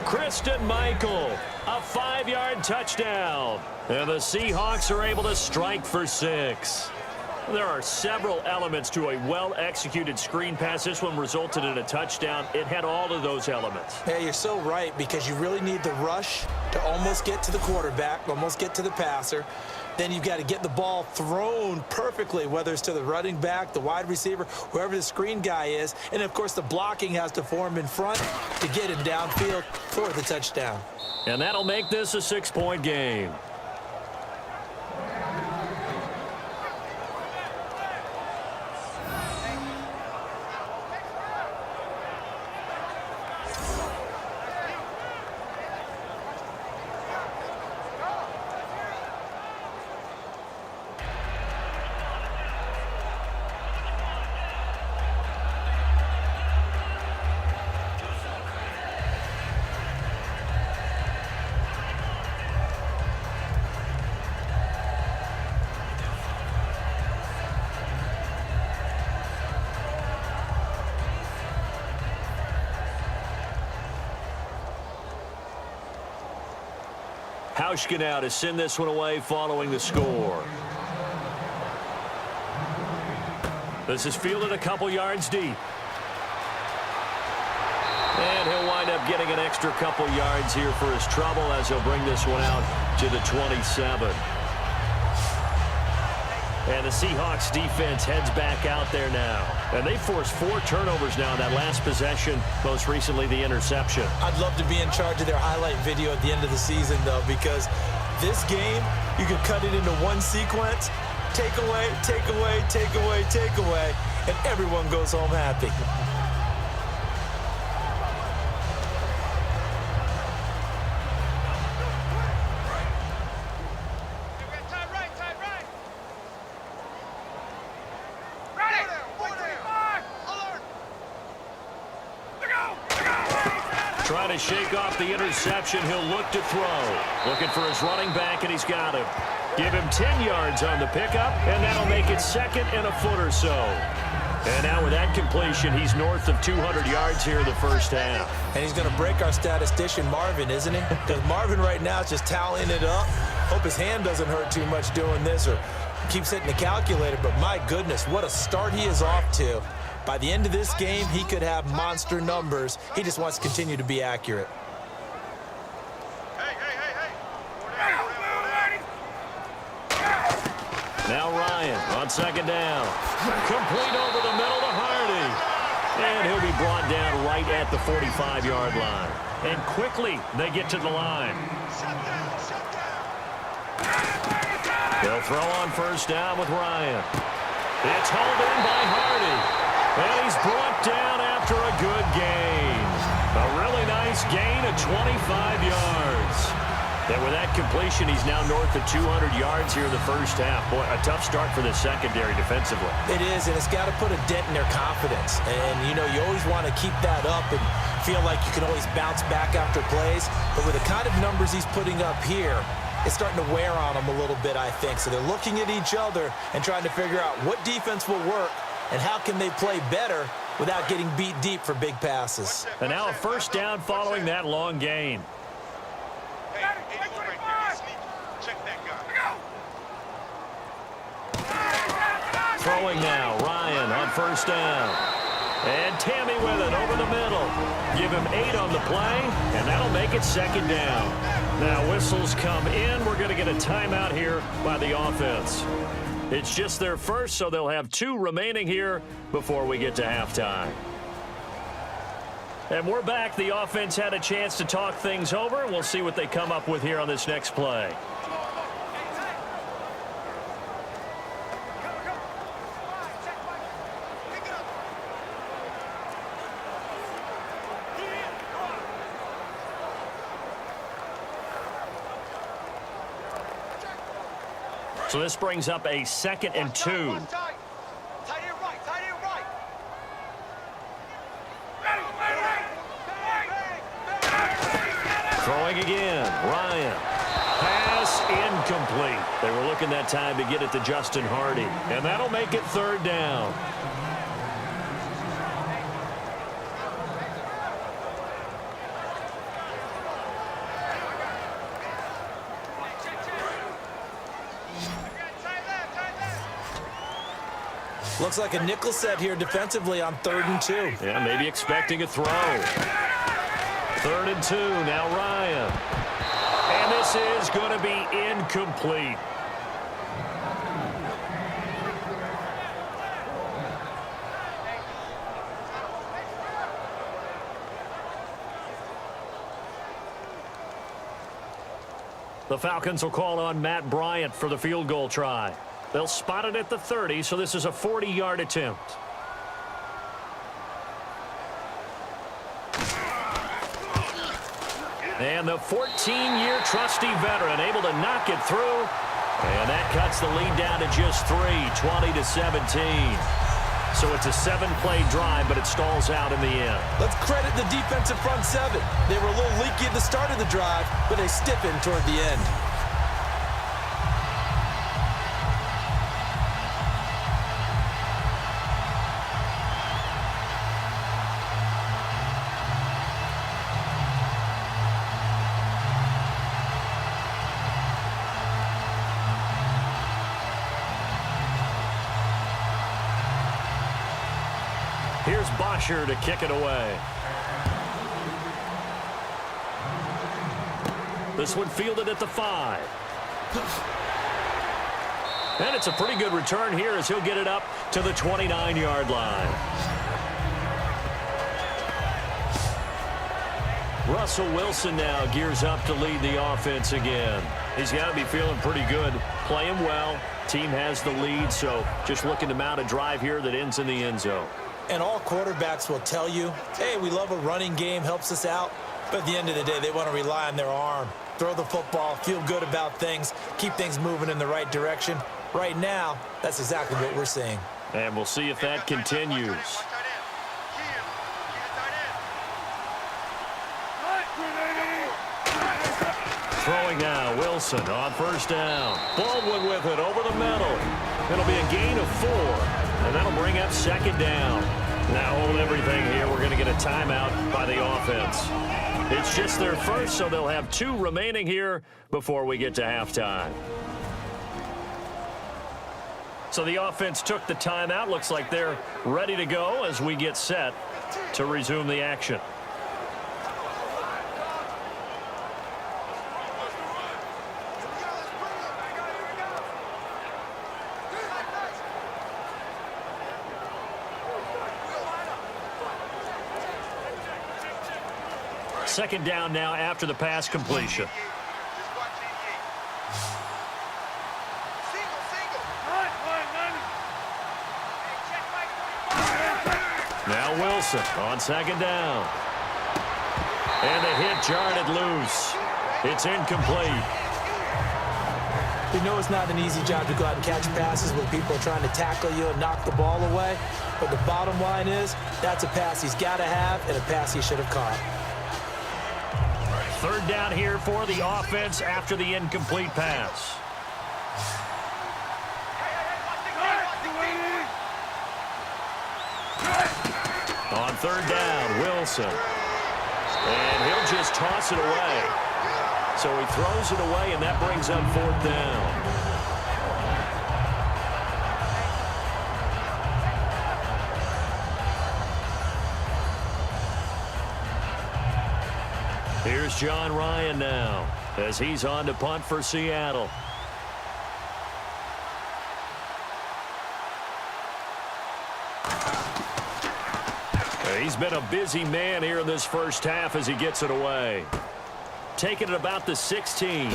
Christian Michael, a 5-yard touchdown. And the Seahawks are able to strike for 6. There are several elements to a well-executed screen pass. This one resulted in a touchdown. It had all of those elements. Yeah, you're so right, because you really need the rush to almost get to the quarterback, almost get to the passer. Then you've got to get the ball thrown perfectly, whether it's to the running back, the wide receiver, whoever the screen guy is. And, of course, the blocking has to form in front to get him downfield for the touchdown. And that'll make this a 6-point game. Hauschka now to send this one away following the score. This is fielded a couple yards deep. And he'll wind up getting an extra couple yards here for his trouble as he'll bring this one out to the 27. And the Seahawks defense heads back out there now. And they forced 4 turnovers now in that last possession, most recently the interception. I'd love to be in charge of their highlight video at the end of the season, though, because this game, you could cut it into one sequence, take away, take away, take away, take away, and everyone goes home happy. Trying to shake off the interception. He'll look to throw. Looking for his running back, and he's got him. Give him 10 yards on the pickup, and that'll make it 2nd and a foot or so. And now with that completion, he's north of 200 yards here in the first half. And he's going to break our statistician, Marvin, isn't he? Because Marvin right now is just tallying it up. Hope his hand doesn't hurt too much doing this or keeps hitting the calculator. But my goodness, what a start he is off to. By the end of this game, he could have monster numbers. He just wants to continue to be accurate. Now Ryan on 2nd down. Complete over the middle to Hardy. And he'll be brought down right at the 45-yard line. And quickly they get to the line. They'll throw on 1st down with Ryan. It's hauled in by Hardy. And he's brought down after a good gain. A really nice gain of 25 yards. And with that completion, he's now north of 200 yards here in the first half. Boy, a tough start for the secondary defensively. It is, and it's got to put a dent in their confidence. And, you know, you always want to keep that up and feel like you can always bounce back after plays. But with the kind of numbers he's putting up here, it's starting to wear on them a little bit, I think. So they're looking at each other and trying to figure out what defense will work and how can they play better without getting beat deep for big passes. And now a 1st down following that long gain. Throwing now, Ryan on 1st down. And Tammy with it over the middle. Give him 8 on the play, and that'll make it 2nd down. Now whistles come in. We're going to get a timeout here by the offense. It's just their first, so they'll have 2 remaining here before we get to halftime. And we're back. The offense had a chance to talk things over. We'll see what they come up with here on this next play. So this brings up a 2nd and 2. Throwing again, Ryan. Pass incomplete. They were looking that time to get it to Justin Hardy. And that'll make it 3rd down. Looks like a nickel set here defensively on 3rd and 2. Yeah, maybe expecting a throw. 3rd and 2, now Ryan. And this is going to be incomplete. The Falcons will call on Matt Bryant for the field goal try. They'll spot it at the 30, so this is a 40-yard attempt. And the 14-year trusty veteran able to knock it through. And that cuts the lead down to just 3, 20-17. So it's a 7-play drive, but it stalls out in the end. Let's credit the defensive front 7. They were a little leaky at the start of the drive, but they stiffened toward the end. here's Bosher to kick it away. This one fielded at the 5. And it's a pretty good return here as he'll get it up to the 29-yard line. Russell Wilson now gears up to lead the offense again. He's got to be feeling pretty good, playing well. Team has the lead, so just looking to mount a drive here that ends in the end zone. And all quarterbacks will tell you, hey, we love a running game, helps us out. But at the end of the day, they want to rely on their arm. Throw the football, feel good about things, keep things moving in the right direction. Right now, that's exactly what we're seeing. And we'll see if that continues. Throwing now, Wilson on first down. Baldwin with it over the middle. It'll be a gain of 4, and that'll bring up second down. Now hold everything here. We're going to get a timeout by the offense. It's just their first, so they'll have 2 remaining here before we get to halftime. So the offense took the timeout. Looks like they're ready to go as we get set to resume the action. Second down now after the pass completion. Now Wilson on second down. And the hit jarred it loose. It's incomplete. We know it's not an easy job to go out and catch passes when people are trying to tackle you and knock the ball away. But the bottom line is, that's a pass he's got to have and a pass he should have caught. Third down here for the offense after the incomplete pass. On third down, Wilson. And he'll just toss it away. So he throws it away, and that brings up fourth down. Here's John Ryan now as he's on to punt for Seattle. He's been a busy man here in this first half as he gets it away. Taking it about the 16.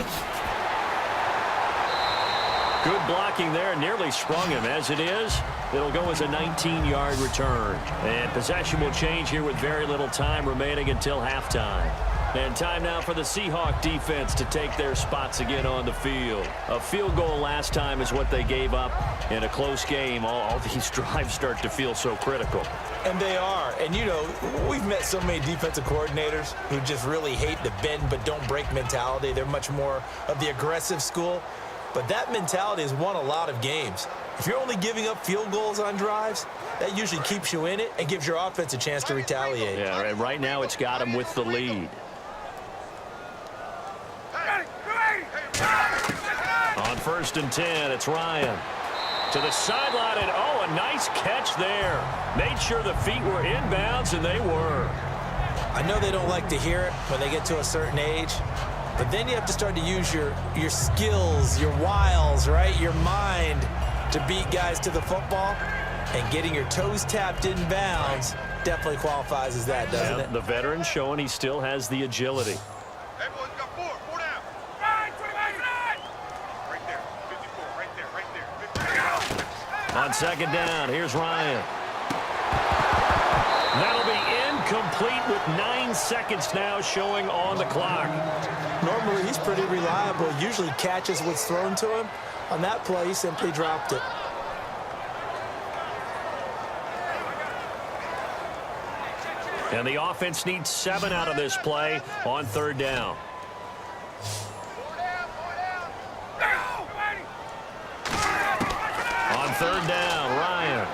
Good blocking there, nearly sprung him. As it is, it'll go as a 19-yard return. And possession will change here with very little time remaining until halftime. And time now for the Seahawks defense to take their spots again on the field. A field goal last time is what they gave up in a close game. All these drives start to feel so critical. And they are. And, you know, we've met so many defensive coordinators who just really hate the bend but don't break mentality. They're much more of the aggressive school. But that mentality has won a lot of games. If you're only giving up field goals on drives, that usually keeps you in it and gives your offense a chance to retaliate. Yeah, and right now it's got him with the lead. On first and 10, it's Ryan. To the sideline, and oh, a nice catch there. Made sure the feet were inbounds, and they were. I know they don't like to hear it when they get to a certain age, but then you have to start to use your skills, your wiles, right, your mind to beat guys to the football. And getting your toes tapped in bounds definitely qualifies as that, doesn't it? The veteran showing he still has the agility. Everyone's got four down. Right there, 54, right there. 54. On second down, here's Ryan. That'll be incomplete with 9 seconds now showing on the clock. Normally, he's pretty reliable. Usually catches what's thrown to him. On that play, he simply dropped it. And the offense needs 7 out of this play on third down. On third down, Ryan.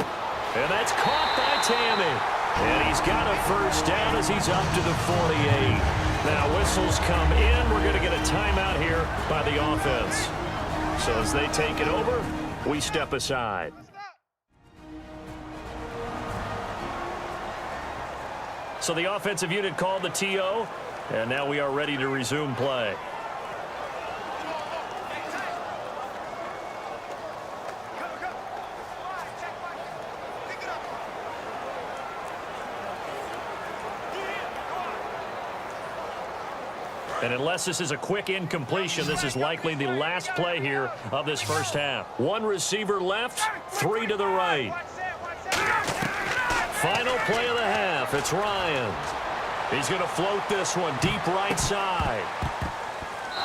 And that's caught by Tammy. And he's got a first down as he's up to the 48. Now whistles come in. We're going to get a timeout here by the offense. So as they take it over, we step aside. So the offensive unit called the TO, and now we are ready to resume play. And unless this is a quick incompletion, this is likely the last play here of this first half. One receiver left, three to the right. Final play of the half. It's Ryan. He's going to float this one deep right side.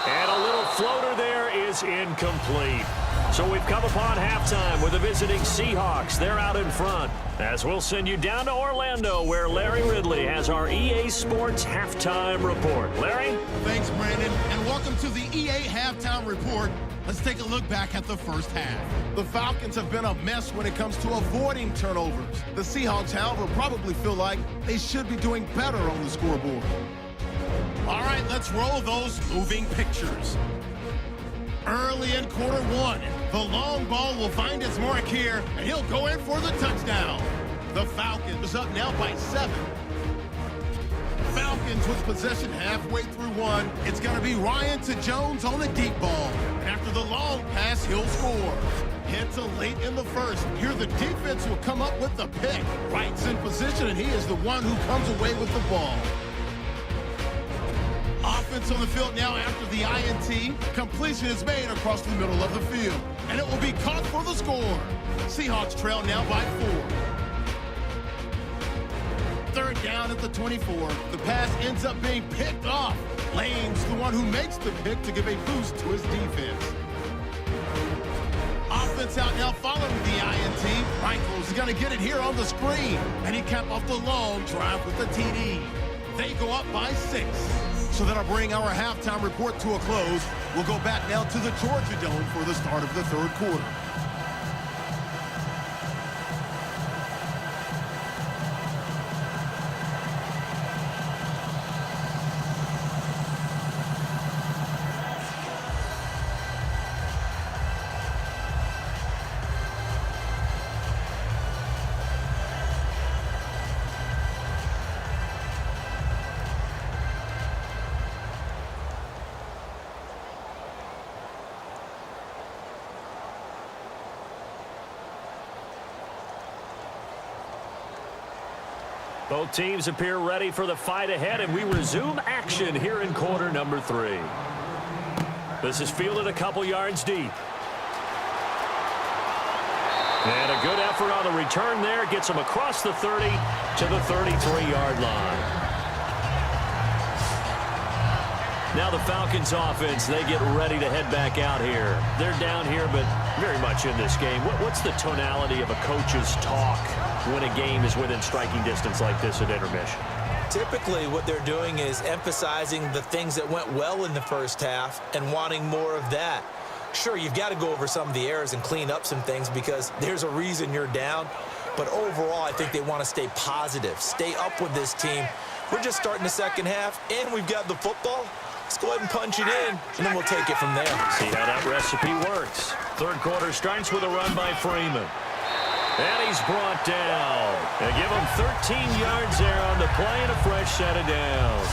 And a little floater there is incomplete. So we've come upon halftime with the visiting Seahawks. They're out in front. As we'll send you down to Orlando, where Larry Ridley has our EA Sports Halftime Report. Larry? Thanks, Brandon, and welcome to the EA Halftime Report. Let's take a look back at the first half. The Falcons have been a mess when it comes to avoiding turnovers. The Seahawks, however, probably feel like they should be doing better on the scoreboard. All right, let's roll those moving pictures. Early in quarter one, the long ball will find its mark here, and he'll go in for the touchdown. The Falcons up now by 7. Falcons with possession halfway through one. It's going to be Ryan to Jones on the deep ball. After the long pass, he'll score. Head to late in the first. Here the defense will come up with the pick. Wright's in position, and he is the one who comes away with the ball. Offense on the field now after the INT. Completion is made across the middle of the field. And it will be caught for the score. Seahawks trail now by 4. Third down at the 24. The pass ends up being picked off. Lane's the one who makes the pick to give a boost to his defense. Offense out now following the INT. Michaels is going to get it here on the screen. And he capped off the long drive with the TD. They go up by 6. So that'll bring our halftime report to a close. We'll go back now to the Georgia Dome for the start of the third quarter. Both teams appear ready for the fight ahead, and we resume action here in quarter number 3. This is fielded a couple yards deep. And a good effort on the return there. Gets him across the 30 to the 33-yard line. Now the Falcons offense, they get ready to head back out here. They're down here, but very much in this game. What's the tonality of a coach's talk when a game is within striking distance like this at intermission? Typically, what they're doing is emphasizing the things that went well in the first half and wanting more of that. Sure, you've got to go over some of the errors and clean up some things because there's a reason you're down. But overall, I think they want to stay positive, stay up with this team. We're just starting the second half, and we've got the football. Let's go ahead and punch it in, and then we'll take it from there. See how that recipe works. Third quarter starts with a run by Freeman. And he's brought down. They give him 13 yards there on the play and a fresh set of downs.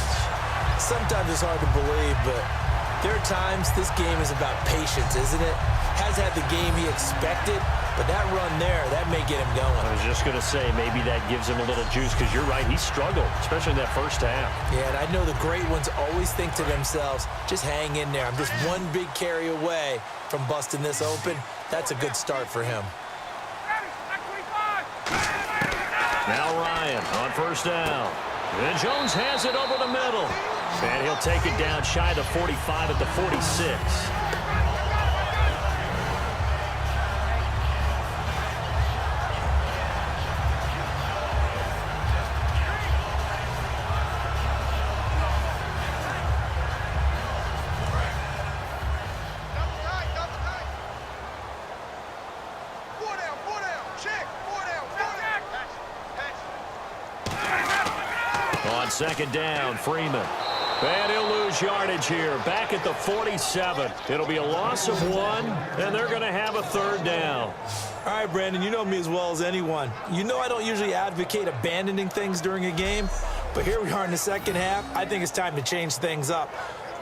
Sometimes it's hard to believe, but there are times this game is about patience, isn't it? Has had the game he expected, but that run there, that may get him going. I was just going to say, maybe that gives him a little juice, because you're right, he struggled, especially in that first half. Yeah, and I know the great ones always think to themselves, just hang in there. I'm just one big carry away from busting this open. That's a good start for him. Now Ryan on first down. And Jones has it over the middle. And he'll take it down shy of the 45 at the 46. On second down, Freeman. And he'll lose yardage here. Back at the 47. It'll be a loss of 1, and they're going to have a third down. All right, Brandon, you know me as well as anyone. You know I don't usually advocate abandoning things during a game, But here we are in the second half. I think it's time to change things up.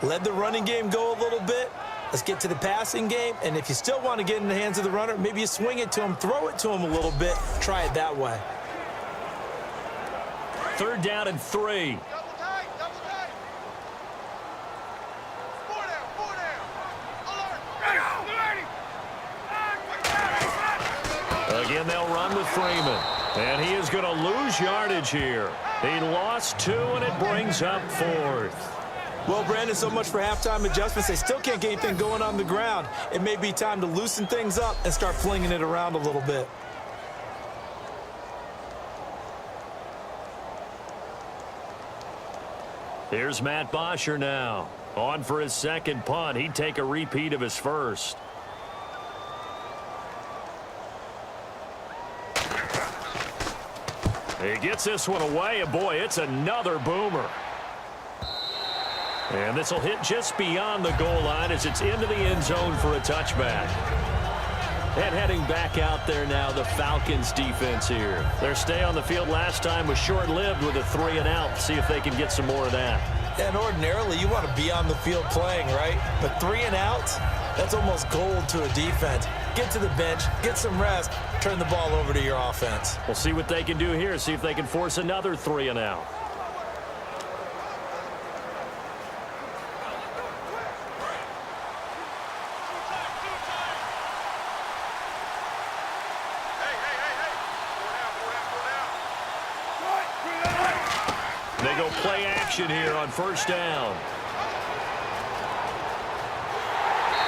Let the running game go a little bit. Let's get to the passing game. And if you still want to get in the hands of the runner, maybe you swing it to him, throw it to him a little bit. Try it that way. 3rd down and 3. Double tight, double tight. 4 down, 4 down. Alert. Again, they'll run with Freeman. And he is going to lose yardage here. He lost 2, and it brings up 4th. Well, Brandon, so much for halftime adjustments. They still can't get anything going on the ground. It may be time to loosen things up and start flinging it around a little bit. Here's Matt Bosher now. On for his second punt. He'd take a repeat of his first. He gets this one away, and boy, it's another boomer. And this will hit just beyond the goal line as it's into the end zone for a touchback. And heading back out there now, the Falcons defense here. Their stay on the field last time was short-lived with a 3 and out. See if they can get some more of that. And ordinarily, you want to be on the field playing, right? But 3 and outs, that's almost gold to a defense. Get to the bench, get some rest, turn the ball over to your offense. We'll see what they can do here, see if they can force another 3 and out. They go play action here on 1st down.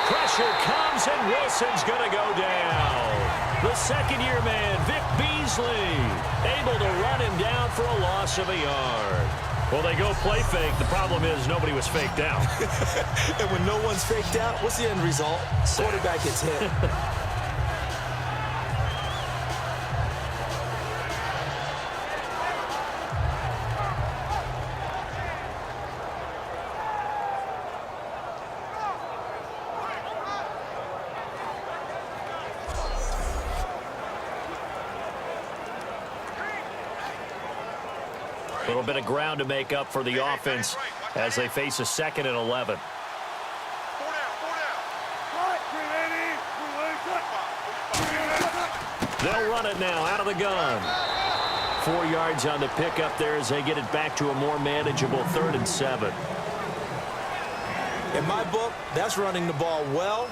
Pressure comes, and Wilson's going to go down. The second-year man, Vic Beasley, able to run him down for a loss of a yard. Well, they go play fake. The problem is nobody was faked out. And when no one's faked out, what's the end result? Quarterback gets hit. A little bit of ground to make up for the offense as they face a 2nd and 11. 4 down. They'll run it now out of the gun. 4 yards on the pickup there as they get it back to a more manageable 3rd and 7. In my book, that's running the ball well,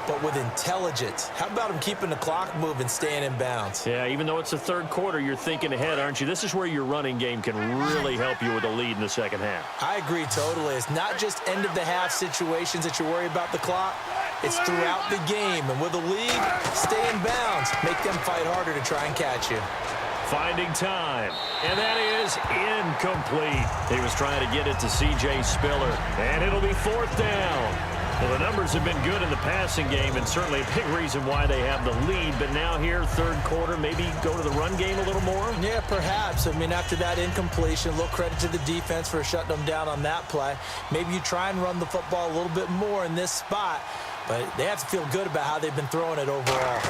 but with intelligence. How about him keeping the clock moving, staying in bounds? Yeah, even though it's the 3rd quarter, you're thinking ahead, aren't you? This is where your running game can really help you with a lead in the second half. I agree totally. It's not just end-of-the-half situations that you worry about the clock. It's throughout the game. And with a lead, stay in bounds. Make them fight harder to try and catch you. Finding time, and that is incomplete. He was trying to get it to C.J. Spiller, and it'll be 4th down. Well, the numbers have been good in the passing game, and certainly a big reason why they have the lead. But now here, 3rd quarter, maybe go to the run game a little more? Yeah, perhaps. I mean, after that incompletion, a little credit to the defense for shutting them down on that play. Maybe you try and run the football a little bit more in this spot, but they have to feel good about how they've been throwing it overall.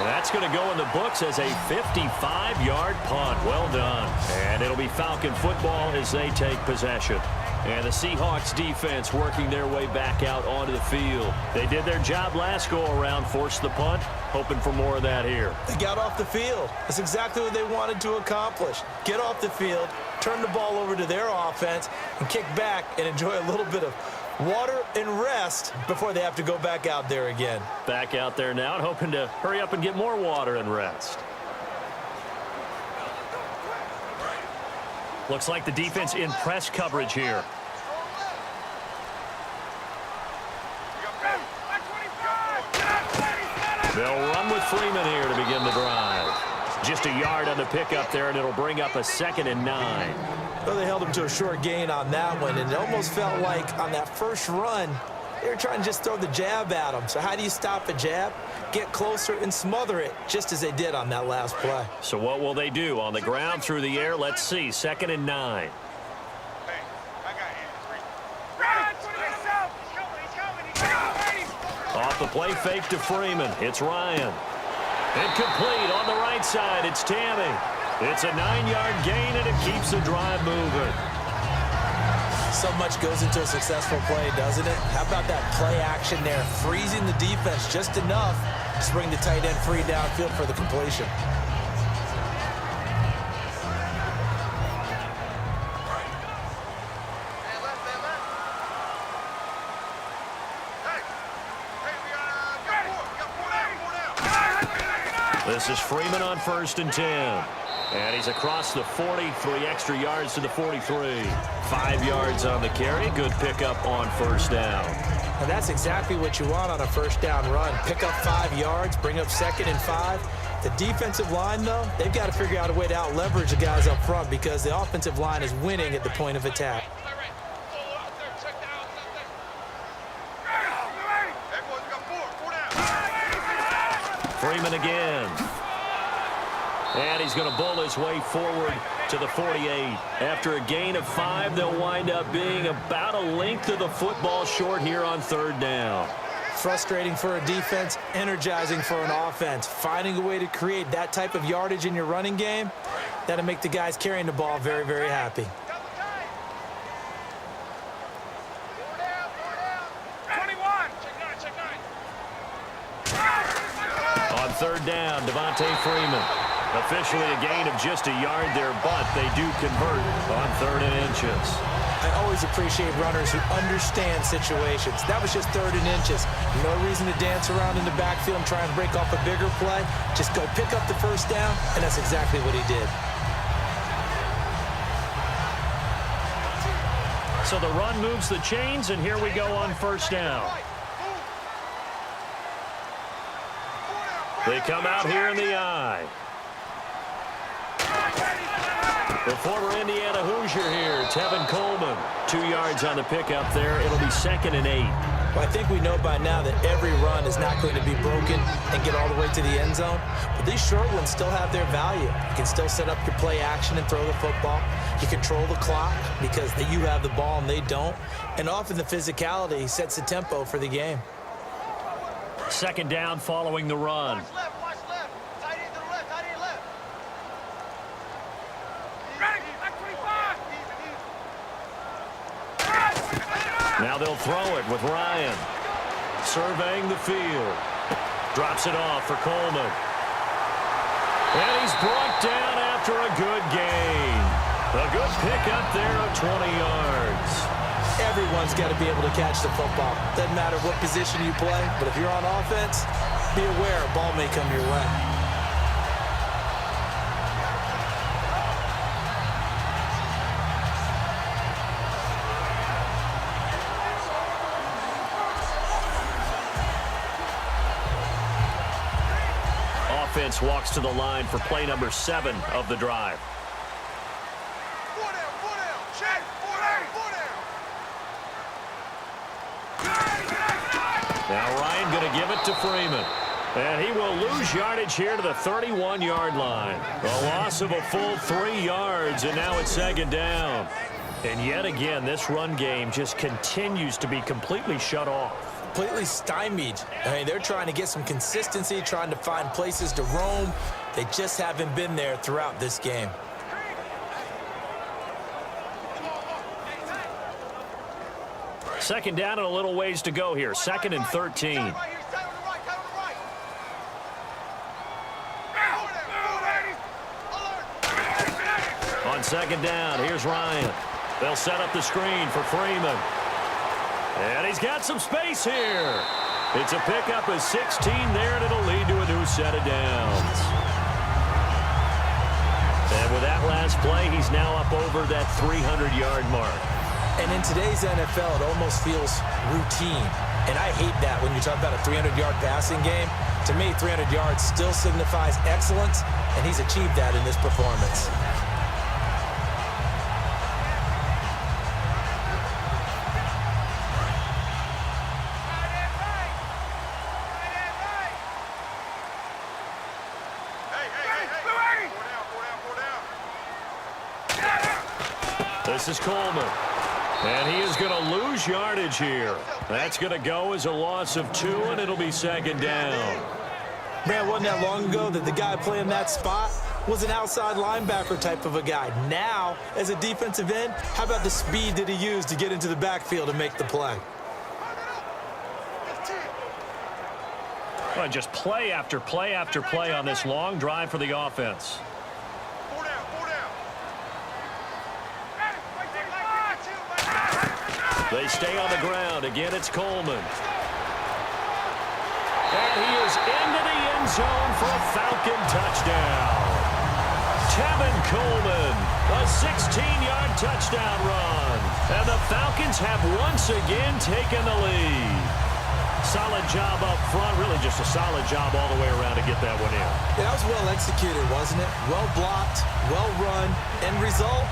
That's going to go in the books as a 55-yard punt. Well done. And it'll be Falcon football as they take possession. And the Seahawks defense working their way back out onto the field. They did their job last go-around, forced the punt, hoping for more of that here. They got off the field. That's exactly what they wanted to accomplish. Get off the field, turn the ball over to their offense, and kick back and enjoy a little bit of water and rest before they have to go back out there again. Back out there now and hoping to hurry up and get more water and rest. Looks like the defense in press coverage here. They'll run with Freeman here to begin the drive. Just a yard on the pickup there, and it'll bring up a 2nd and 9. Well, they held him to a short gain on that one, and it almost felt like on that first run, they were trying to just throw the jab at him. So how do you stop a jab? Get closer and smother it, just as they did on that last play. So what will they do? On the ground, through the air? Let's see. 2nd and 9. Hey, I got you. Run! He's coming, he's coming, he's coming! off the play fake to Freeman. It's Ryan. Incomplete on the right side. It's Tammy. It's a 9-yard gain, and it keeps the drive moving. So much goes into a successful play, doesn't it? How about that play action there, freezing the defense just enough to bring the tight end free downfield for the completion. This is Freeman on 1st and 10. And he's across the 40, 3 extra yards to the 43. 5 yards on the carry. Good pickup on 1st down. And that's exactly what you want on a 1st down run. Pick up 5 yards, bring up 2nd and 5. The defensive line, though, they've got to figure out a way to out-leverage the guys up front because the offensive line is winning at the point of attack. Freeman again. And he's going to bull his way forward to the 48. After a gain of 5, they'll wind up being about a length of the football short here on 3rd down. Frustrating for a defense, energizing for an offense. Finding a way to create that type of yardage in your running game, that'll make the guys carrying the ball very, very happy. On 3rd down, Devontae Freeman. Officially a gain of just a yard there, but they do convert on 3rd and inches. I always appreciate runners who understand situations. That was just 3rd and inches. No reason to dance around in the backfield and try and break off a bigger play. Just go pick up the 1st down, and that's exactly what he did. So the run moves the chains, and here we go on 1st down. They come out here in the eye. The former Indiana Hoosier here, Tevin Coleman. 2 yards on the pickup there. It'll be 2nd and 8. Well, I think we know by now that every run is not going to be broken and get all the way to the end zone. But these short ones still have their value. You can still set up your play action and throw the football. You control the clock because you have the ball and they don't. And often the physicality sets the tempo for the game. 2nd down following the run. Now they'll throw it with Ryan. Surveying the field. Drops it off for Coleman. And he's brought down after a good gain. A good pickup there of 20 yards. Everyone's got to be able to catch the football. Doesn't matter what position you play, but if you're on offense, be aware a ball may come your way. Offense walks to the line for play number 7 of the drive. Now Ryan going to give it to Freeman. And he will lose yardage here to the 31-yard line. A loss of a full 3 yards, and now it's 2nd down. And yet again, this run game just continues to be completely shut off. Completely stymied. I mean, they're trying to get some consistency, trying to find places to roam. They just haven't been there throughout this game. Second down and a little ways to go here. 2nd and 13. On 2nd down, here's Ryan. They'll set up the screen for Freeman. And he's got some space here. It's a pickup of 16 there, and it'll lead to a new set of downs. And with that last play, he's now up over that 300-yard mark. And in today's NFL, it almost feels routine. And I hate that when you talk about a 300-yard passing game. To me, 300 yards still signifies excellence, and he's achieved that in this performance. This is Coleman. And he is going to lose yardage here. That's going to go as a loss of 2, and it'll be second down. Man, wasn't that long ago that the guy playing that spot was an outside linebacker type of a guy. Now, as a defensive end, how about the speed that he used to get into the backfield and make the play? Well, just play after play after play on this long drive for the offense. They stay on the ground. Again, it's Coleman. And he is into the end zone for a Falcon touchdown. Tevin Coleman, a 16-yard touchdown run. And the Falcons have once again taken the lead. Solid job up front. Really just a solid job all the way around to get that one in. Yeah, that was well executed, wasn't it? Well blocked, well run. End result,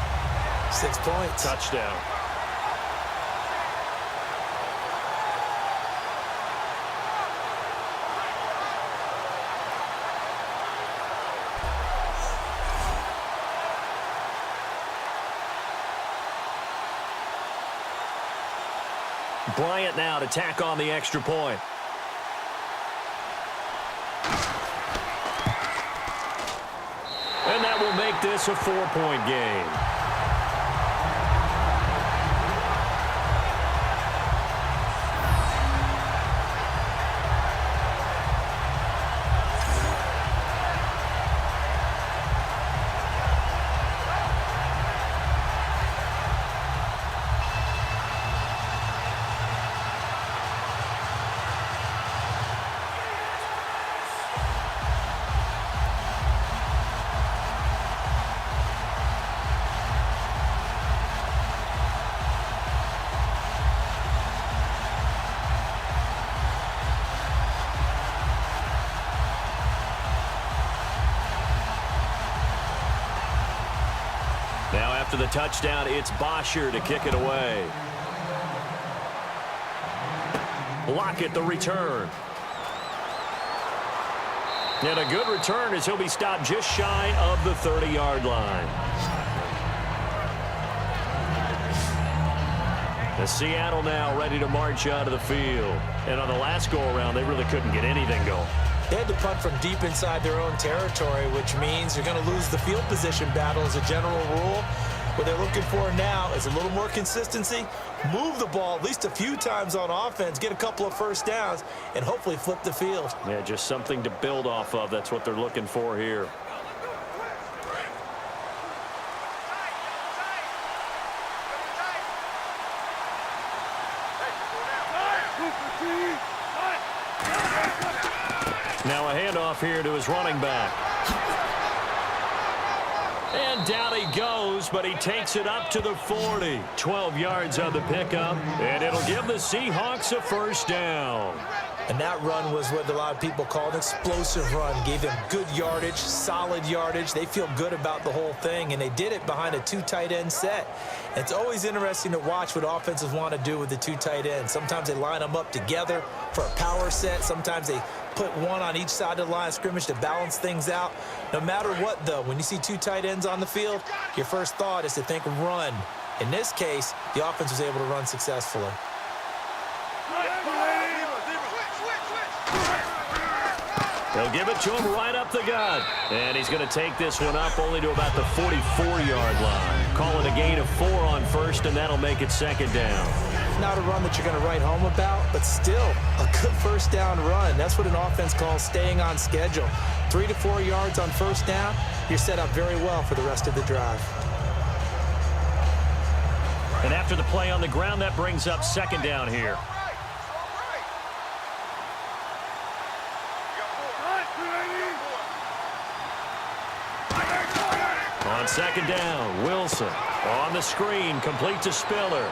6 points. Touchdown. Bryant now to tack on the extra point. And that will make this a 4-point game. Now after the touchdown, it's Bosher to kick it away. Lockett the return. And a good return as he'll be stopped just shy of the 30-yard line. The Seattle now ready to march out of the field. And on the last go-around, they really couldn't get anything going. They had to punt from deep inside their own territory, which means you're going to lose the field position battle as a general rule. What they're looking for now is a little more consistency, move the ball at least a few times on offense, get a couple of first downs, and hopefully flip the field. Yeah, just something to build off of. That's what they're looking for here. Now a handoff here to his running back. And down he goes, but he takes it up to the 40. 12 yards on the pickup, and it'll give the Seahawks a first down. And that run was what a lot of people call an explosive run. Gave them good yardage, solid yardage. They feel good about the whole thing, and they did it behind a 2 tight end set. It's always interesting to watch what offenses want to do with the 2 tight ends. Sometimes they line them up together for a power set. Sometimes they put one on each side of the line of scrimmage to balance things out. No matter what, though, when you see 2 tight ends on the field, your first thought is to think run. In this case, the offense was able to run successfully. They'll give it to him right up the gut. And he's going to take this one up only to about the 44-yard line. Call it a gain of 4 on first, and that'll make it second down. Not a run that you're going to write home about, but still a good first down run. That's what an offense calls staying on schedule. 3 to 4 yards on first down, you're set up very well for the rest of the drive. And after the play on the ground, that brings up second down here. On second down, Wilson on the screen, complete to Spiller.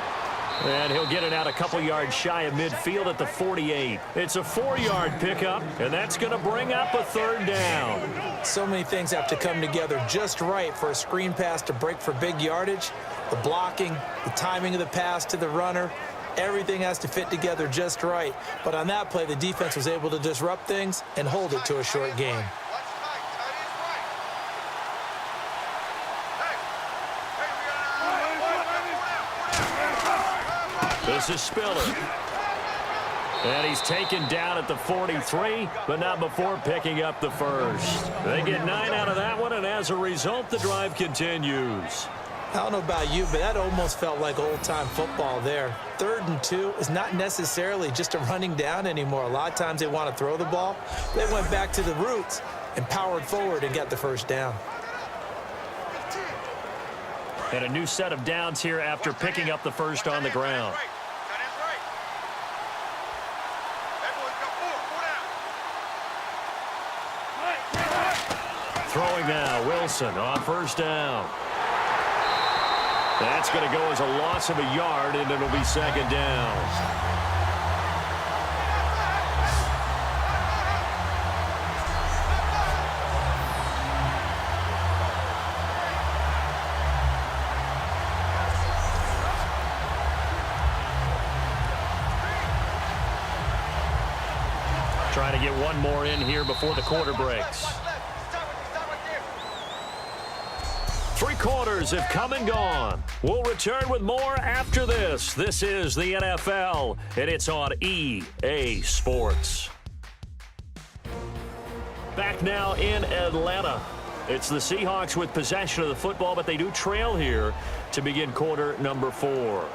And he'll get it out a couple yards shy of midfield at the 48. It's a 4-yard pickup, and that's going to bring up a third down. So many things have to come together just right for a screen pass to break for big yardage. The blocking, the timing of the pass to the runner, everything has to fit together just right. But on that play, the defense was able to disrupt things and hold it to a short game. This is Spiller. And he's taken down at the 43, but not before picking up the first. They get 9 out of that one, and as a result, the drive continues. I don't know about you, but that almost felt like old-time football there. 3rd and 2 is not necessarily just a running down anymore. A lot of times they want to throw the ball. They went back to the roots and powered forward and got the first down. And a new set of downs here after picking up the first on the ground. Throwing now, Wilson on first down. That's going to go as a loss of a yard, and it'll be 2nd down. Trying to get one more in here before the quarter breaks. 3 quarters have come and gone. We'll return with more after this. This is the NFL, and it's on EA Sports. Back now in Atlanta. It's the Seahawks with possession of the football, but they do trail here to begin quarter number 4.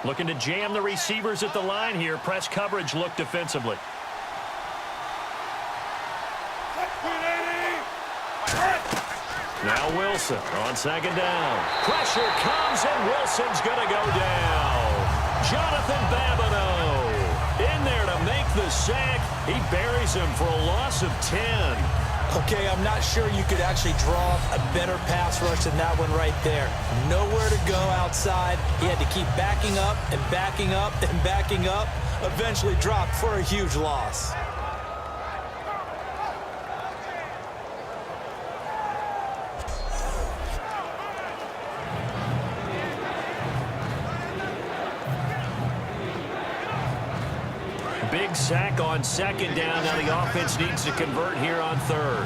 Looking to jam the receivers at the line here. Press coverage look defensively. Now Wilson on 2nd down. Pressure comes, and Wilson's going to go down. Jonathan Babineau in there to make the sack. He buries him for a loss of 10. Okay, I'm not sure you could actually draw a better pass rush than that one right there. Nowhere to go outside. He had to keep backing up and backing up and backing up. Eventually dropped for a huge loss. Big sack on 2nd down. Now the offense needs to convert here on 3rd.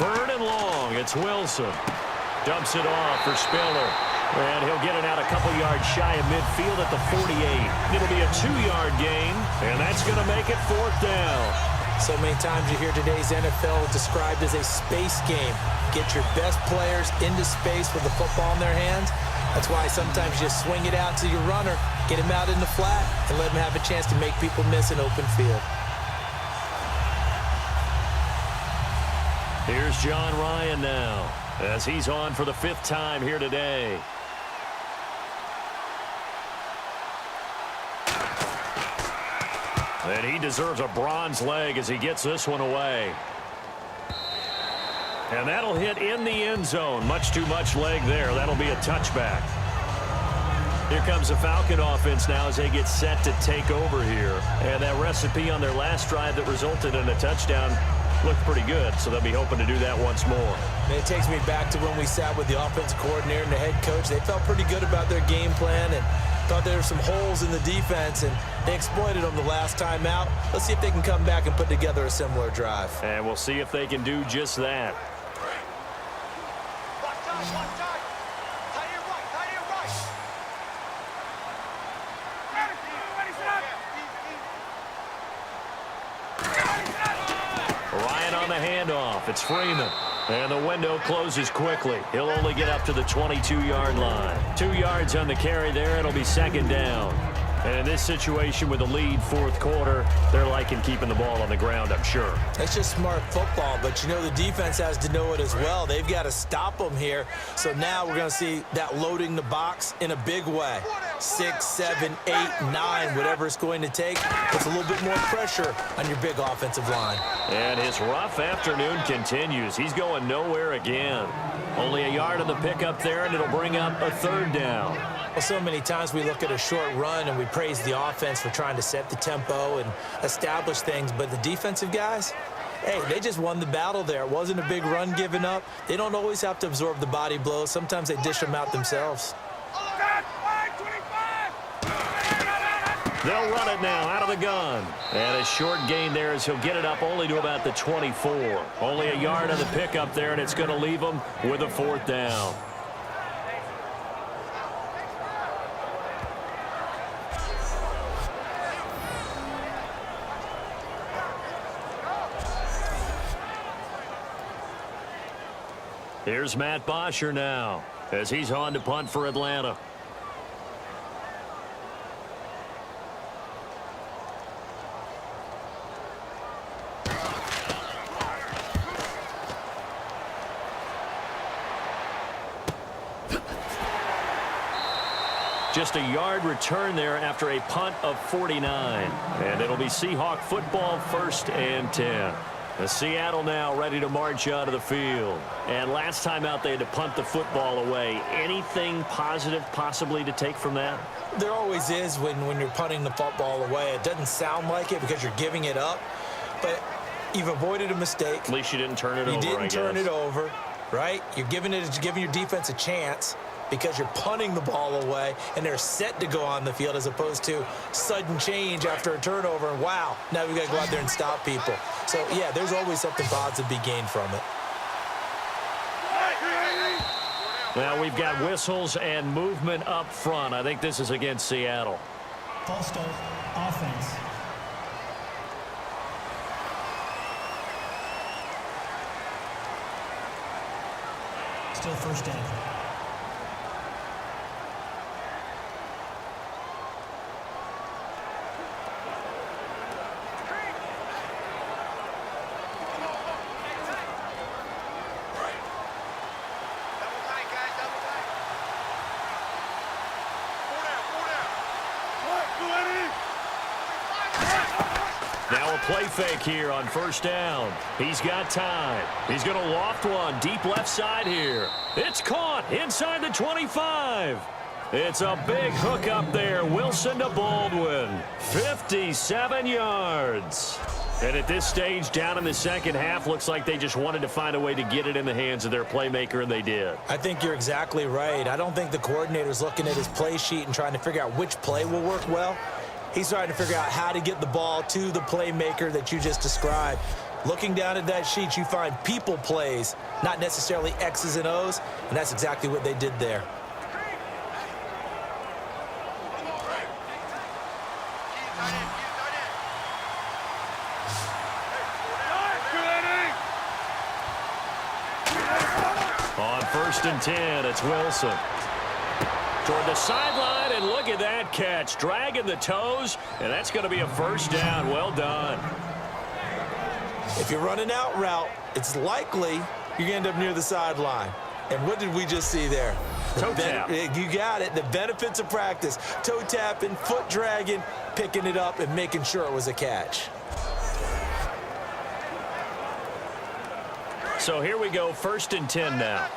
3rd and long. It's Wilson. Dumps it off for Spiller. And he'll get it out a couple yards shy of midfield at the 48. It'll be a 2-yard gain, and that's going to make it 4th down. So many times you hear today's NFL described as a space game. Get your best players into space with the football in their hands. That's why sometimes you just swing it out to your runner, get him out in the flat, and let him have a chance to make people miss an open field. Here's John Ryan now, as he's on for the 5th time here today. And he deserves a bronze leg as he gets this one away. And that'll hit in the end zone. Much too much leg there. That'll be a touchback. Here comes the Falcon offense now as they get set to take over here. And that recipe on their last drive that resulted in a touchdown looked pretty good, so they'll be hoping to do that once more. It takes me back to when we sat with the offensive coordinator and the head coach. They felt pretty good about their game plan and thought there were some holes in the defense, and they exploited them the last time out. Let's see if they can come back and put together a similar drive. And we'll see if they can do just that. Ryan on the handoff. It's Freeman. And the window closes quickly. He'll only get up to the 22-yard line. 2 yards on the carry there. It'll be 2nd down. And in this situation with the lead 4th quarter, they're liking keeping the ball on the ground, I'm sure. That's just smart football, but you know the defense has to know it as well. They've got to stop them here. So now we're going to see that loading the box in a big way. 6, 7, 8, 9, whatever it's going to take. Puts a little bit more pressure on your big offensive line. And his rough afternoon continues. He's going nowhere again. Only a yard on the pickup there, and it'll bring up a 3rd down. Well, so many times we look at a short run and we praise the offense for trying to set the tempo and establish things, but the defensive guys, hey, they just won the battle there. It wasn't a big run given up. They don't always have to absorb the body blows. Sometimes they dish them out themselves. They'll run it now out of the gun. And a short gain there as he'll get it up only to about the 24. Only a yard on the pickup there, and it's going to leave him with a 4th down. Here's Matt Bosher now as he's on to punt for Atlanta. Just a yard return there after a punt of 49. And it'll be Seahawk football, 1st and 10. The Seattle now ready to march out of the field. And last time out they had to punt the football away. Anything positive possibly to take from that? There always is when you're punting the football away. It doesn't sound like it because you're giving it up, but you've avoided a mistake. At least you didn't turn it over, I guess. You didn't turn it over, right? You're giving your defense a chance because you're punting the ball away, and they're set to go on the field as opposed to sudden change after a turnover, and wow, now we've got to go out there and stop people. So, yeah, there's always something positive to be gained from it. Now we've got whistles and movement up front. I think this is against Seattle. False start, offense. Still 1st down. Now a play fake here on 1st down. He's got time. He's going to loft one deep left side here. It's caught inside the 25. It's a big hook up there. Wilson to Baldwin. 57 yards. And at this stage, down in the second half, looks like they just wanted to find a way to get it in the hands of their playmaker, and they did. I think you're exactly right. I don't think the coordinator's looking at his play sheet and trying to figure out which play will work well. He's trying to figure out how to get the ball to the playmaker that you just described. Looking down at that sheet, you find people plays, not necessarily X's and O's, and that's exactly what they did there. On 1st and 10, it's Wilson. Toward the sideline, and look at that catch. Dragging the toes, and that's going to be a 1st down. Well done. If you're running out route, it's likely you're going to end up near the sideline. And what did we just see there? Toe tap. You got it. The benefits of practice. Toe tapping, foot dragging, picking it up, and making sure it was a catch. So here we go, 1st and 10 now.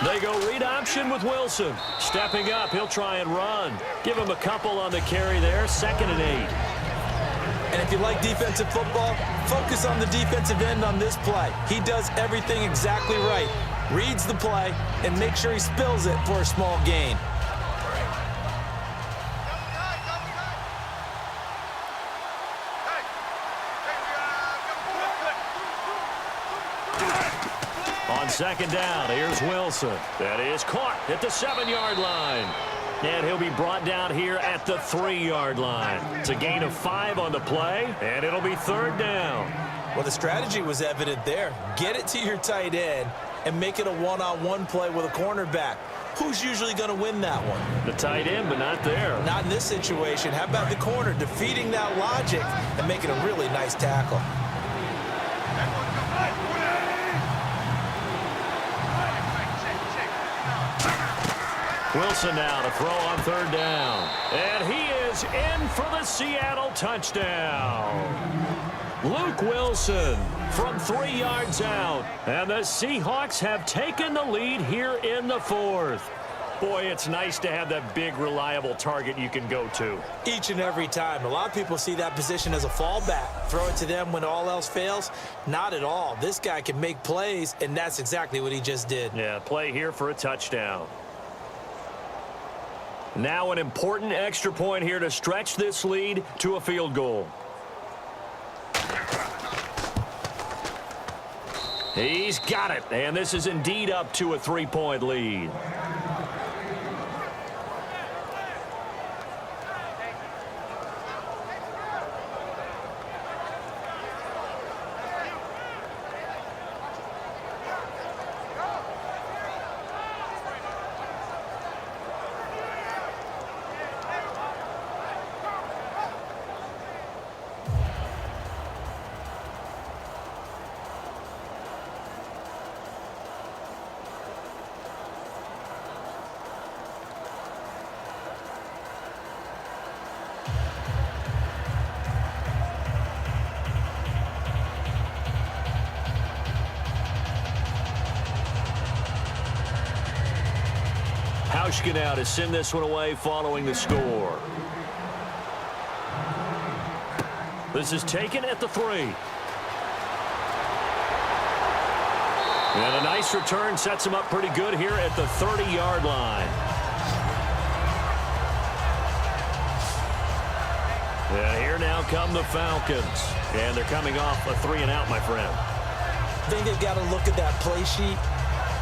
They go read option with Wilson. Stepping up, he'll try and run. Give him a couple on the carry there, 2nd and 8. And if you like defensive football, focus on the defensive end on this play. He does everything exactly right. Reads the play and makes sure he spills it for a small gain. On 2nd down, here's Wilson. That is caught at the 7-yard line. And he'll be brought down here at the 3-yard line. It's a gain of 5 on the play, and it'll be 3rd down. Well, the strategy was evident there. Get it to your tight end and make it a one-on-one play with a cornerback. Who's usually going to win that one? The tight end, but not there. Not in this situation. How about the corner defeating that logic and making a really nice tackle? Wilson now to throw on 3rd down. And he is in for the Seattle touchdown. Luke Wilson from 3 yards out. And the Seahawks have taken the lead here in the 4th. Boy, it's nice to have that big, reliable target you can go to. Each and every time. A lot of people see that position as a fallback. Throw it to them when all else fails. Not at all. This guy can make plays, and that's exactly what he just did. Yeah, play here for a touchdown. Now an important extra point here to stretch this lead to a field goal. He's got it, and this is indeed up to a 3-point lead. Now to send this one away following the score. This is taken at the 3. And a nice return sets him up pretty good here at the 30-yard line. And here now come the Falcons. And they're coming off a 3-and-out, my friend. I think they've got to look at that play sheet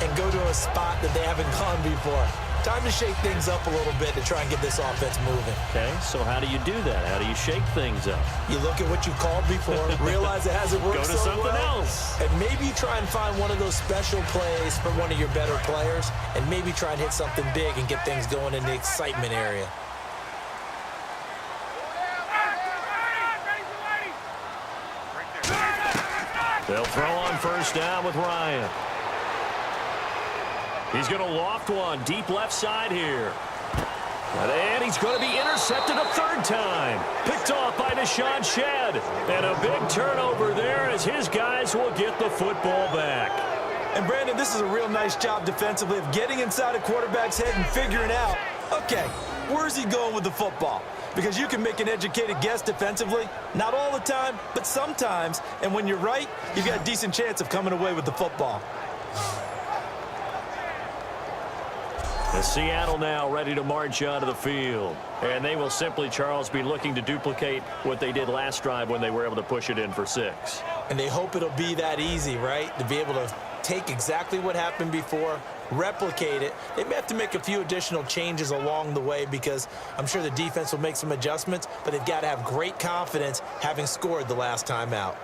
and go to a spot that they haven't gone before. Time to shake things up a little bit to try and get this offense moving. Okay, so how do you do that? How do you shake things up? You look at what you called before, realize it hasn't worked Go to so something well, else. and maybe you try and find one of those special plays from one of your better players, and maybe try and hit something big and get things going in the excitement area. They'll throw on first down with Ryan. He's going to loft one deep left side here. And he's going to be intercepted a third time. Picked off by Deshaun Shedd. And a big turnover there as his guys will get the football back. And, Brandon, this is a real nice job defensively of getting inside a quarterback's head and figuring out, okay, where's he going with the football? Because you can make an educated guess defensively. Not all the time, but sometimes. And when you're right, you've got a decent chance of coming away with the football. The Seattle now ready to march onto the field. And they will simply, Charles, be looking to duplicate what they did last drive when they were able to push it in for 6. And they hope it'll be that easy, right? To be able to take exactly what happened before, replicate it. They may have to make a few additional changes along the way because I'm sure the defense will make some adjustments, but they've got to have great confidence having scored the last time out.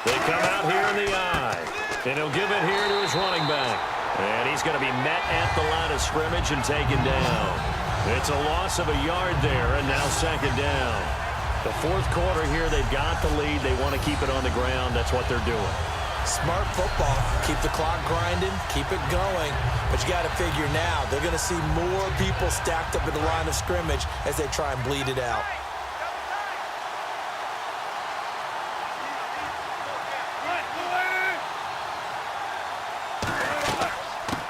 They come out here in the eye, and he'll give it here to his running back. And he's going to be met at the line of scrimmage and taken down. It's a loss of a yard there, and now second down. The fourth quarter here, they've got the lead. They want to keep it on the ground. That's what they're doing. Smart football. Keep the clock grinding, keep it going. But you got to figure now, they're going to see more people stacked up at the line of scrimmage as they try and bleed it out.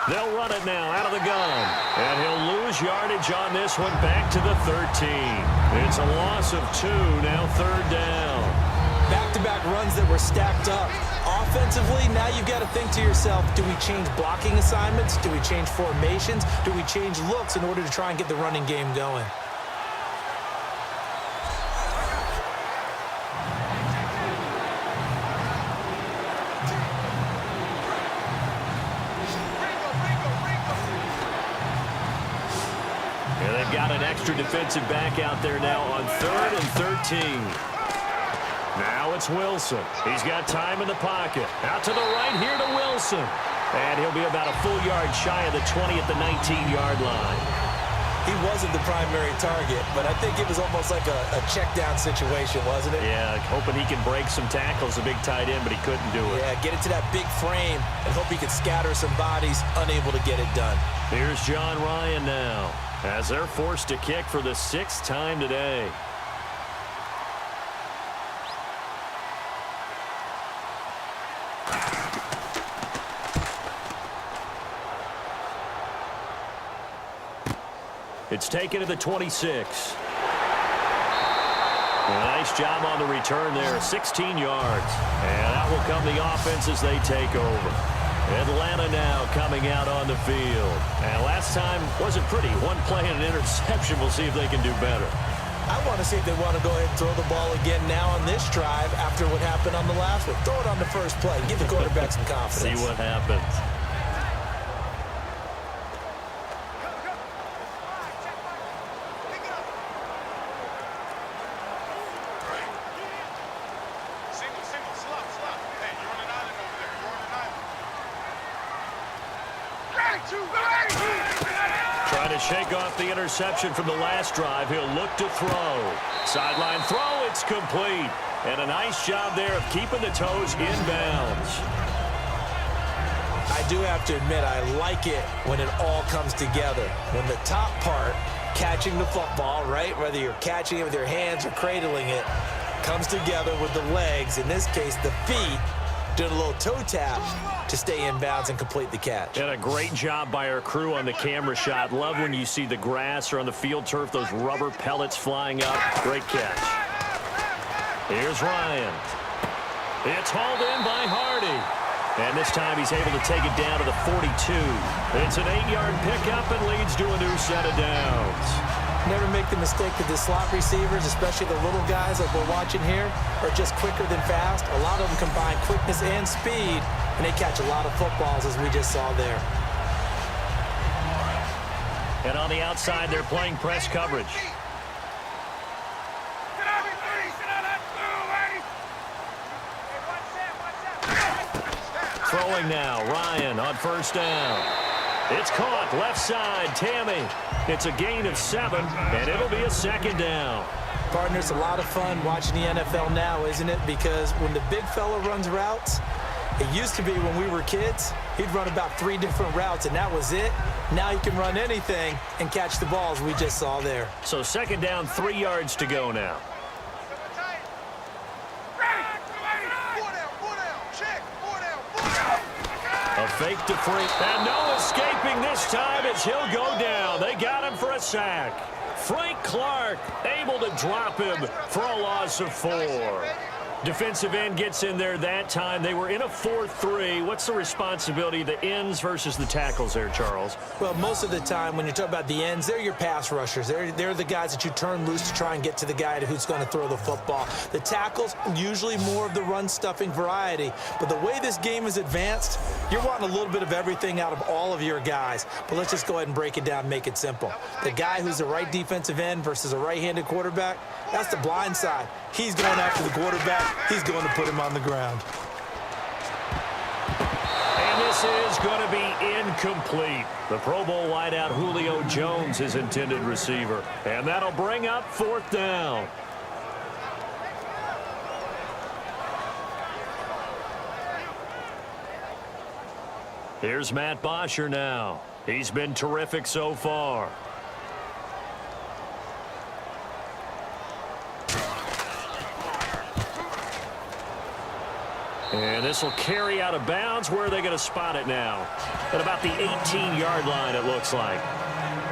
They'll run it now out of the gun. And he'll lose yardage on this one back to the 13. It's a loss of 2, now third down. Back-to-back runs that were stacked up. Offensively, now you've got to think to yourself, do we change blocking assignments? Do we change formations? Do we change looks in order to try and get the running game going? Got an extra defensive back out there now on 3rd and 13. Now it's Wilson. He's got time in the pocket. Out to the right here to Wilson. And he'll be about a full yard shy of the 20 at the 19-yard line. He wasn't the primary target, but I think it was almost like a check down situation, wasn't it? Yeah, hoping he can break some tackles, a big tight end, but he couldn't do it. Yeah, get it to that big frame and hope he could scatter some bodies, unable to get it done. Here's John Ryan now, as they're forced to kick for the 6th time today. It's taken to the 26. Nice job on the return there, 16 yards. And out will come the offense as they take over. Atlanta now coming out on the field. And last time wasn't pretty. One play and an interception. We'll see if they can do better. I want to see if they want to go ahead and throw the ball again now on this drive after what happened on the last one. Throw it on the first play. Give the quarterback some confidence. See what happens. Trying to shake off the interception from the last drive. He'll look to throw. Sideline throw, it's complete. And a nice job there of keeping the toes inbounds. I do have to admit, I like it when it all comes together. When the top part, catching the football, right, whether you're catching it with your hands or cradling it, comes together with the legs, in this case the feet, doing a little toe tap to stay in bounds and complete the catch. And a great job by our crew on the camera shot. Love when you see the grass or on the field turf, those rubber pellets flying up. Great catch. Here's Ryan. It's hauled in by Hardy. And this time he's able to take it down to the 42. It's an 8-yard pickup and leads to a new set of downs. Never make the mistake that the slot receivers, especially the little guys like we're watching here, are just quicker than fast. A lot of them combine quickness and speed, and they catch a lot of footballs, as we just saw there. And on the outside, they're playing press coverage. Throwing now, Ryan on first down. It's caught, left side, Tammy. It's a gain of 7, and it'll be a second down. Partner, it's a lot of fun watching the NFL now, isn't it? Because when the big fella runs routes, it used to be when we were kids, he'd run about 3 different routes, and that was it. Now he can run anything and catch the balls we just saw there. So second down, 3 yards to go now. A fake to free, and no escaping this time as he'll go down. They got him for a sack. Frank Clark able to drop him for a loss of 4. Defensive end gets in there that time. They were in a 4-3. What's the responsibility of the ends versus the tackles there, Charles? Well, most of the time when you talk about the ends, they're your pass rushers. They're the guys that you turn loose to try and get to the guy who's going to throw the football. The tackles, usually more of the run-stuffing variety. But the way this game is advanced, you're wanting a little bit of everything out of all of your guys. But let's just go ahead and break it down and make it simple. The guy who's the right defensive end versus a right-handed quarterback, that's the blind side. He's going after the quarterback. He's going to put him on the ground. And this is going to be incomplete. The Pro Bowl wideout Julio Jones, his intended receiver. And that'll bring up 4th down. Here's Matt Bosher now. He's been terrific so far. And this will carry out of bounds. Where are they going to spot it now? At about the 18-yard line, it looks like.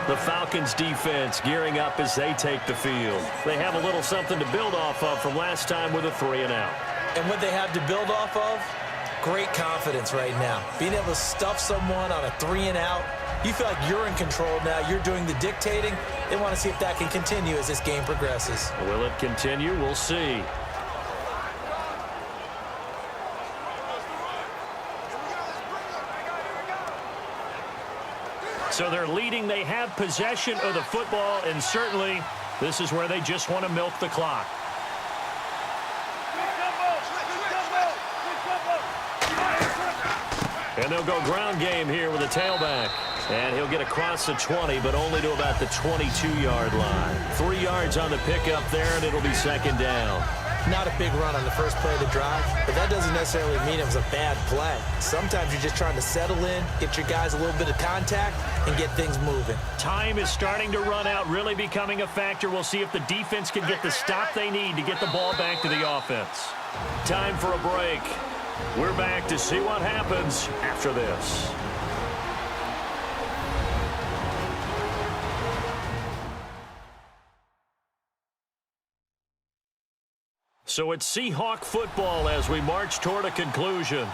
The Falcons defense gearing up as they take the field. They have a little something to build off of from last time with a 3-and-out. And what they have to build off of? Great confidence right now. Being able to stuff someone on a 3-and-out. You feel like you're in control now. You're doing the dictating. They want to see if that can continue as this game progresses. Will it continue? We'll see. So they're leading. They have possession of the football, and certainly this is where they just want to milk the clock. And they'll go ground game here with a tailback. And he'll get across the 20, but only to about the 22-yard line. 3 yards on the pickup there, and it'll be second down. Not a big run on the first play of the drive, but that doesn't necessarily mean it was a bad play. Sometimes you're just trying to settle in, get your guys a little bit of contact, and get things moving. Time is starting to run out, really becoming a factor. We'll see if the defense can get the stop they need to get the ball back to the offense. Time for a break. We're back to see what happens after this. So it's Seahawk football as we march toward a conclusion.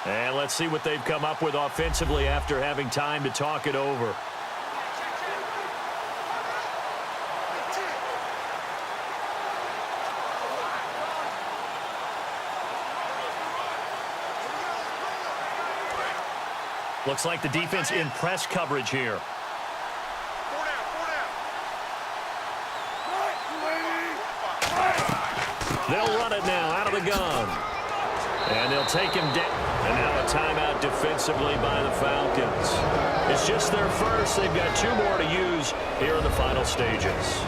And let's see what they've come up with offensively after having time to talk it over. Looks like the defense in press coverage here. They'll run it now out of the gun. And they'll take him down. And now a timeout defensively by the Falcons. It's just their first. They've got 2 more to use here in the final stages.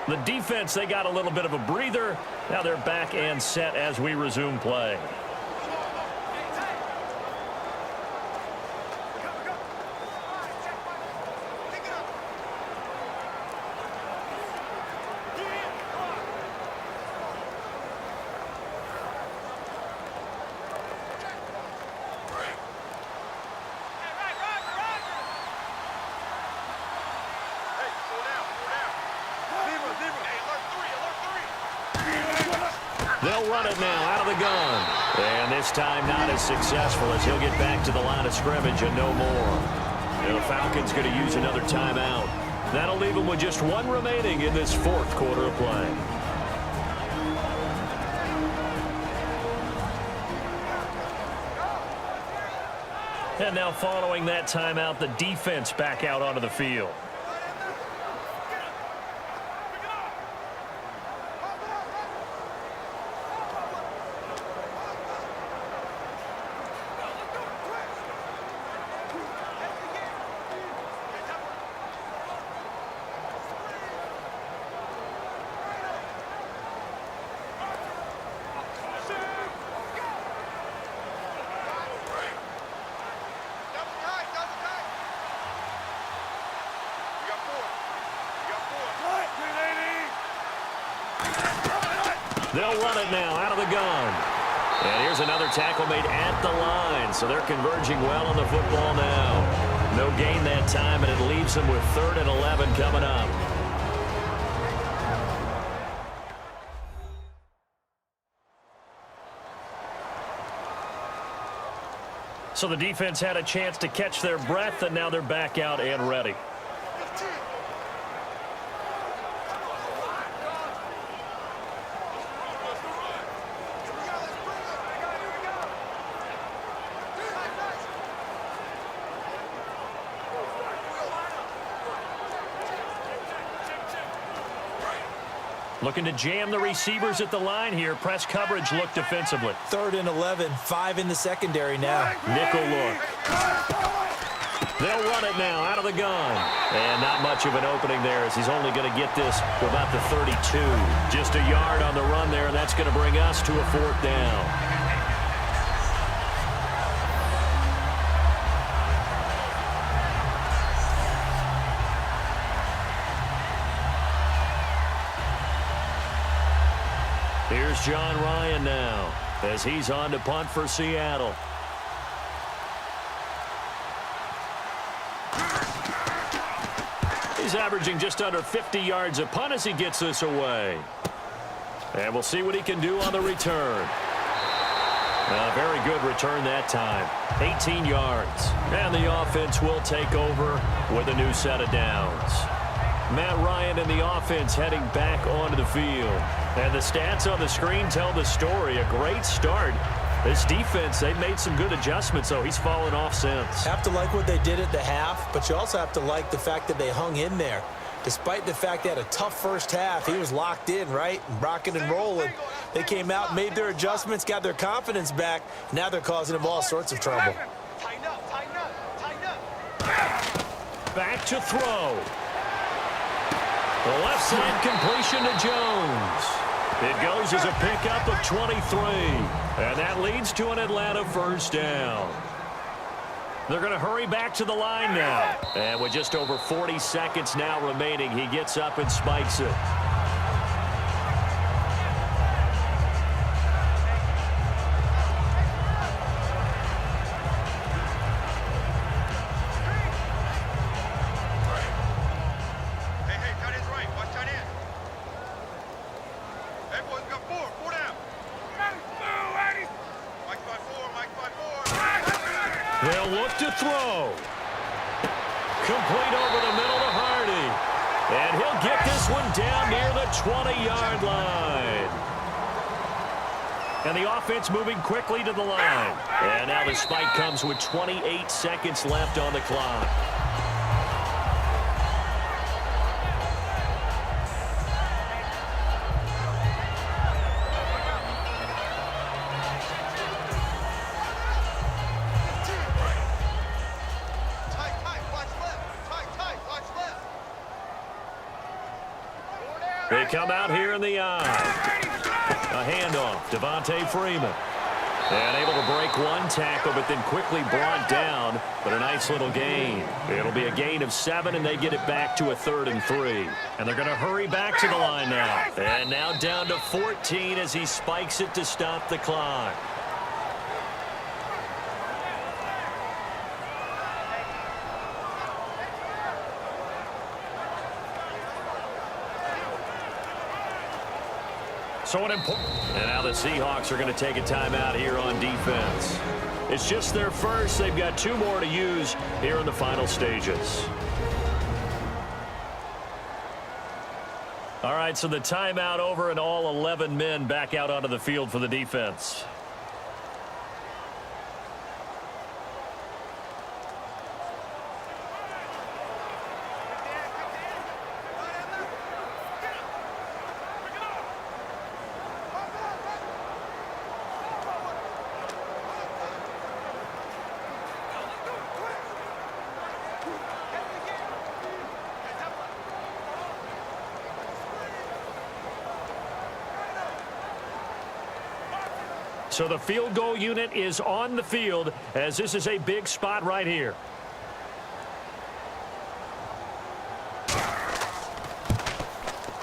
The defense, they got a little bit of a breather. Now they're back and set as we resume play. They'll run it now out of the gun. And this time not as successful as he'll get back to the line of scrimmage and no more. And the Falcons going to use another timeout. That'll leave them with just 1 remaining in this 4th quarter of play. And now following that timeout, the defense back out onto the field. They'll run it now out of the gun. And here's another tackle made at the line. So they're converging well on the football now. No gain that time, and it leaves them with 3rd and 11 coming up. So the defense had a chance to catch their breath, and now they're back out and ready. Looking to jam the receivers at the line here. Press coverage look defensively. 3rd and 11, 5 in the secondary now. Nickel look. They'll run it now out of the gun. And not much of an opening there as he's only going to get this to about the 32. Just a yard on the run there, and that's going to bring us to a 4th down. Here's John Ryan now as he's on to punt for Seattle. He's averaging just under 50 yards a punt as he gets this away. And we'll see what he can do on the return. A very good return that time. 18 yards. And the offense will take over with a new set of downs. Matt Ryan and the offense heading back onto the field. And the stats on the screen tell the story. A great start. This defense, they've made some good adjustments, so he's fallen off since. Have to like what they did at the half, but you also have to like the fact that they hung in there. Despite the fact they had a tough first half, he was locked in, right? And rocking and rolling. They came out, made their adjustments, got their confidence back. Now they're causing him all sorts of trouble. Tighten up, tighten up, tighten up. Back to throw. The left side completion to Jones. It goes as a pickup of 23. And that leads to an Atlanta first down. They're going to hurry back to the line now. And with just over 40 seconds now remaining, he gets up and spikes it. look to throw. Complete over the middle to Hardy. And he'll get this one down near the 20-yard line. And the offense moving quickly to the line. And now the spike comes with 28 seconds left on the clock. They come out here in the eye. A handoff, Devontae Freeman. And able to break one tackle, but then quickly brought down. But a nice little gain. It'll be a gain of 7, and they get it back to a 3rd and 3. And they're going to hurry back to the line now. And now down to 14 as he spikes it to stop the clock. And now the Seahawks are going to take a timeout here on defense. It's just their first. They've got 2 more to use here in the final stages. All right, so the timeout over and all 11 men back out onto the field for the defense. So the field goal unit is on the field as this is a big spot right here.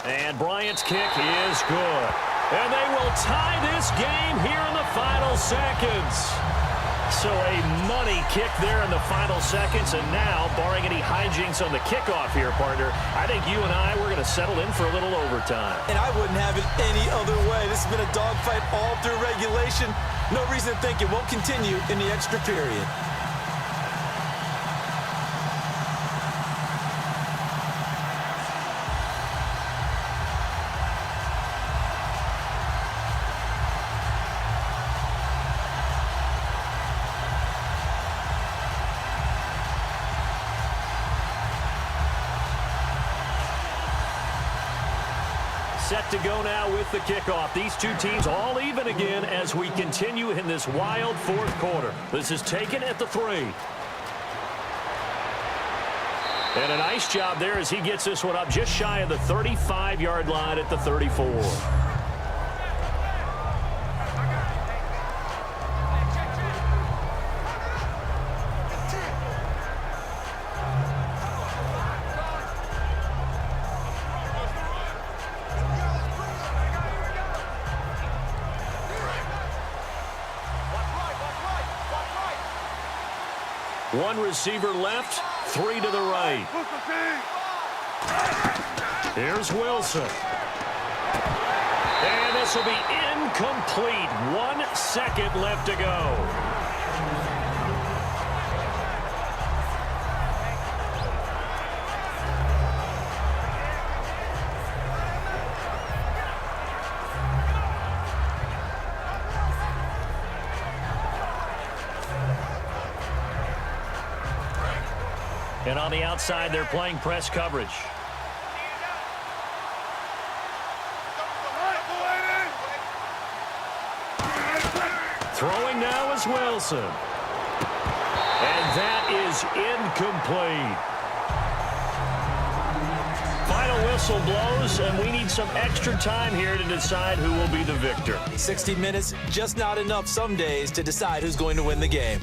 And Bryant's kick is good. And they will tie this game here in the final seconds. So a money kick there in the final seconds. And now, barring any hijinks on the kickoff here, partner, I think you and I, we're going to settle in for a little overtime. And I wouldn't have it any other way. This has been a dogfight all through regulation. No reason to think it won't continue in the extra period. Set to go now with the kickoff. These two teams all even again as we continue in this wild 4th quarter. This is taken at the 3. And a nice job there as he gets this one up just shy of the 35-yard line at the 34. One receiver left, 3 to the right. Here's Wilson. And this will be incomplete. 1 second left to go. And on the outside, they're playing press coverage. Throwing now is Wilson. And that is incomplete. Final whistle blows, and we need some extra time here to decide who will be the victor. 60 minutes, just not enough some days to decide who's going to win the game.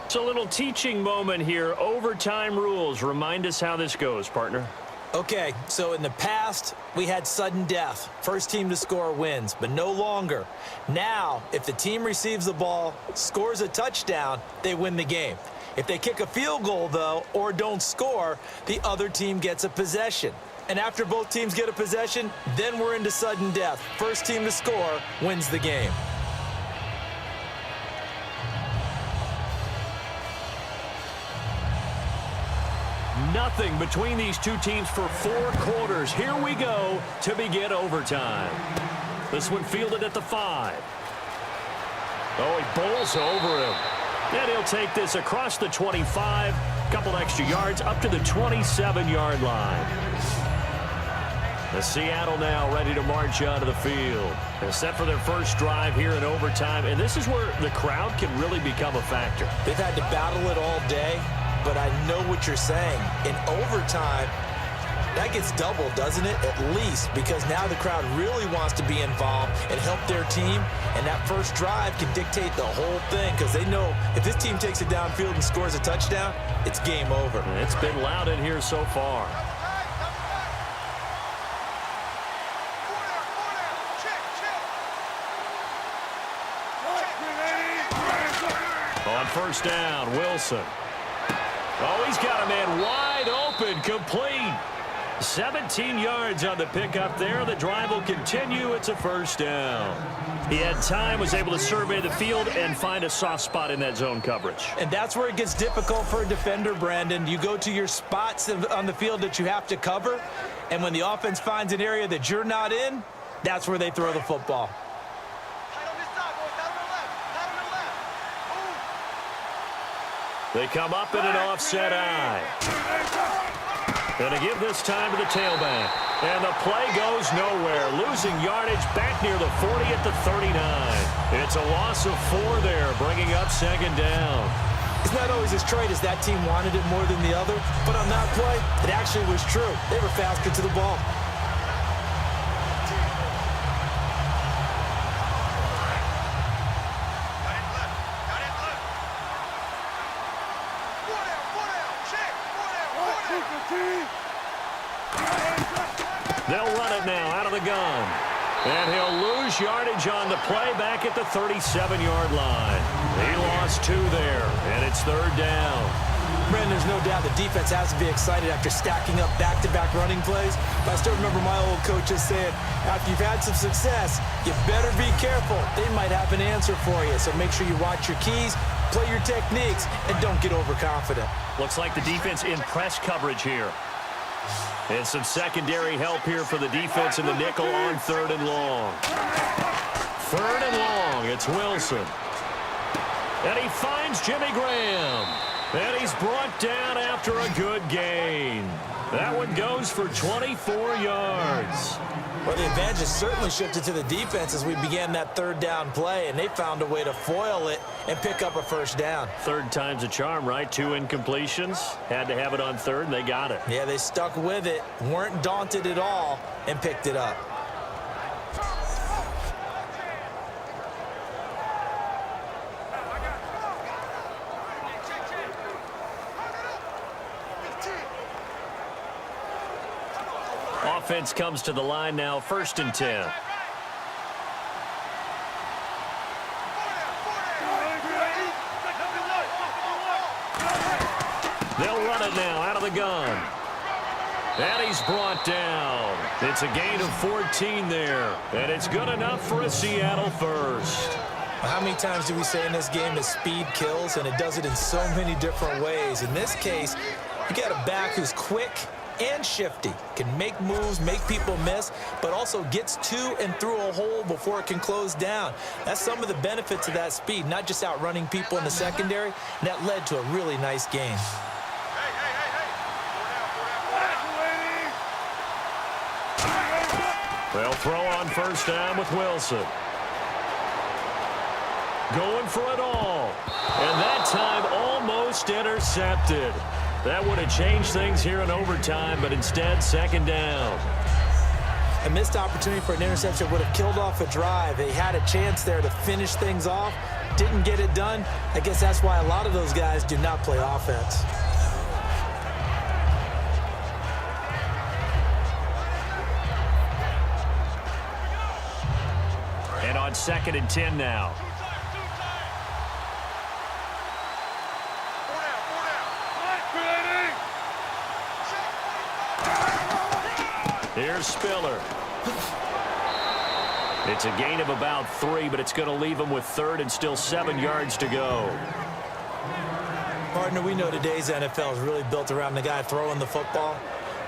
It's a little teaching moment here. Overtime rules. Remind us how this goes, partner. Okay, so in the past, we had sudden death. First team to score wins, but no longer. Now, if the team receives the ball, scores a touchdown, they win the game. If they kick a field goal, though, or don't score, the other team gets a possession. And after both teams get a possession, then we're into sudden death. First team to score wins the game. Nothing between these two teams for 4 quarters. Here we go to begin overtime. This one fielded at the 5. Oh, he bowls over him. And he'll take this across the 25, couple extra yards up to the 27-yard line. The Seattle now ready to march out of the field. They're set for their first drive here in overtime, and this is where the crowd can really become a factor. They've had to battle it all day, but I know what you're saying. In overtime, that gets doubled, doesn't it? At least, because now the crowd really wants to be involved and help their team, and that first drive can dictate the whole thing because they know if this team takes it downfield and scores a touchdown, it's game over. It's been loud in here so far. On first down, Wilson. Oh, he's got a man wide open, complete. 17 yards on the pickup there. The drive will continue. It's a first down. He had time, was able to survey the field and find a soft spot in that zone coverage. And that's where it gets difficult for a defender, Brandon. You go to your spots on the field that you have to cover, and when the offense finds an area that you're not in, that's where they throw the football. They come up in an offset eye. Going to give this time to the tailback. And the play goes nowhere. Losing yardage back near the 40 at the 39. It's a loss of 4 there, bringing up second down. It's not always as straight as that team wanted it more than the other, but on that play, it actually was true. They were faster to the ball. They'll run it now out of the gun. And he'll lose yardage on the play back at the 37-yard line. He lost 2 there, and it's third down. Brandon, there's no doubt the defense has to be excited after stacking up back-to-back running plays. But I still remember my old coaches saying, after you've had some success, you better be careful. They might have an answer for you. So make sure you watch your keys, play your techniques, and don't get overconfident. Looks like the defense in press coverage here. And some secondary help here for the defense in the nickel on 3rd and long. 3rd and long, it's Wilson. And he finds Jimmy Graham. And he's brought down after a good gain. That one goes for 24 yards. Well, the advantage has certainly shifted to the defense as we began that 3rd down play, and they found a way to foil it and pick up a first down. 3rd time's a charm, right? 2 incompletions. Had to have it on 3rd, and they got it. Yeah, they stuck with it, weren't daunted at all, and picked it up. Offense comes to the line now, 1st and 10. They'll run it now out of the gun. And he's brought down. It's a gain of 14 there. And it's good enough for a Seattle first. How many times do we say in this game that speed kills, and it does it in so many different ways? In this case, you got a back who's quick and shifty, can make moves, make people miss, but also gets to and through a hole before it can close down. That's some of the benefits of that speed, not just outrunning people in the secondary, and that led to a really nice game. They'll throw on first down with Wilson. Going for it all. And that time almost intercepted. That would have changed things here in overtime, but instead, second down. A missed opportunity for an interception would have killed off a drive. They had a chance there to finish things off, didn't get it done. I guess that's why a lot of those guys do not play offense. And on 2nd and 10 now. Here's Spiller. It's a gain of about 3, but it's going to leave him with 3rd and still 7 yards to go. Partner, we know today's NFL is really built around the guy throwing the football.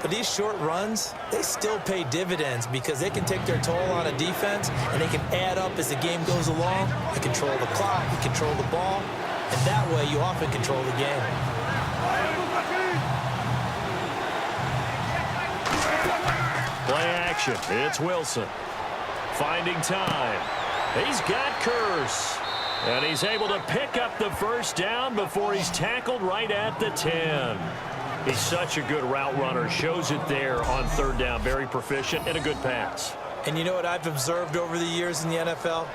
But these short runs, they still pay dividends because they can take their toll on a defense and they can add up as the game goes along. You control the clock, you control the ball, and that way you often control the game. Play action. It's Wilson. Finding time. He's got Curse. And he's able to pick up the first down before he's tackled right at the 10. He's such a good route runner. Shows it there on 3rd down. Very proficient and a good pass. And you know what I've observed over the years in the NFL?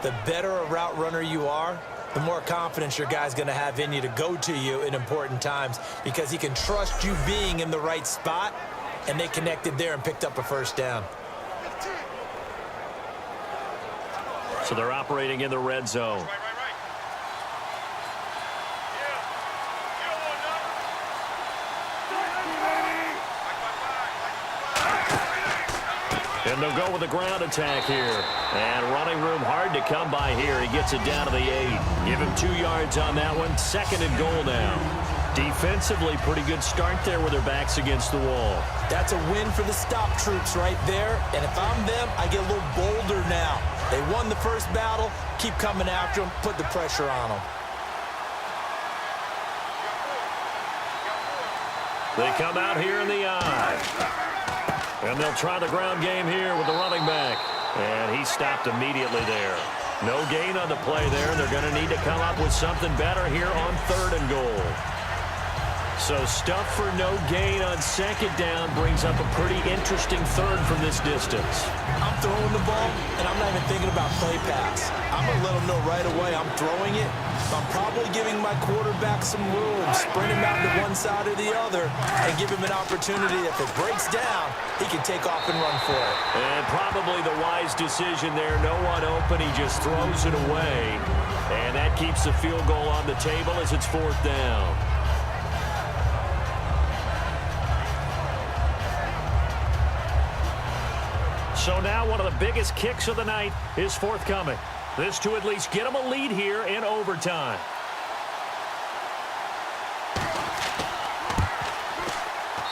The better a route runner you are, the more confidence your guy's going to have in you to go to you in important times because he can trust you being in the right spot, and they connected there and picked up a first down. So they're operating in the red zone. And they'll go with a ground attack here. And running room hard to come by here. He gets it down to the 8. Give him 2 yards on that one. 2nd and goal now. Defensively, pretty good start there with their backs against the wall. That's a win for the stop troops right there. And if I'm them, I get a little bolder now. They won the first battle. Keep coming after them. Put the pressure on them. They come out here in the eye. And they'll try the ground game here with the running back. And he stopped immediately there. No gain on the play there. They're going to need to come up with something better here on 3rd and goal. So stuff for no gain on 2nd down brings up a pretty interesting 3rd from this distance. I'm throwing the ball, and I'm not even thinking about play pass. I'm going to let them know right away I'm throwing it. I'm probably giving my quarterback some room, sprint him out to one side or the other, and give him an opportunity. If it breaks down, he can take off and run for it. And probably the wise decision there. No one open. He just throws it away. And that keeps the field goal on the table as it's 4th down. So now one of the biggest kicks of the night is forthcoming. This to at least get them a lead here in overtime.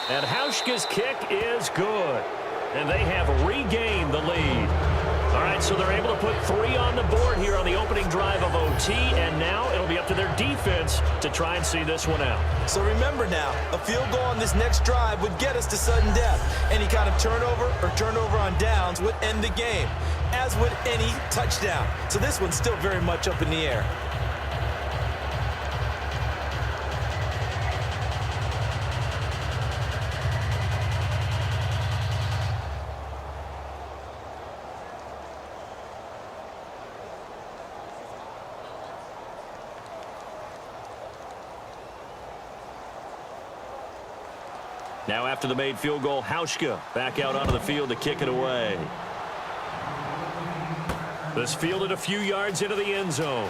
And Hauschka's kick is good. And they have regained the lead. All right, so they're able to put 3 on the board here on the opening drive of OT, and now it'll be up to their defense to try and see this one out. So remember now, a field goal on this next drive would get us to sudden death. Any kind of turnover or turnover on downs would end the game, as would any touchdown. So this one's still very much up in the air. Now after the made field goal, Hauschka back out onto the field to kick it away. This fielded a few yards into the end zone.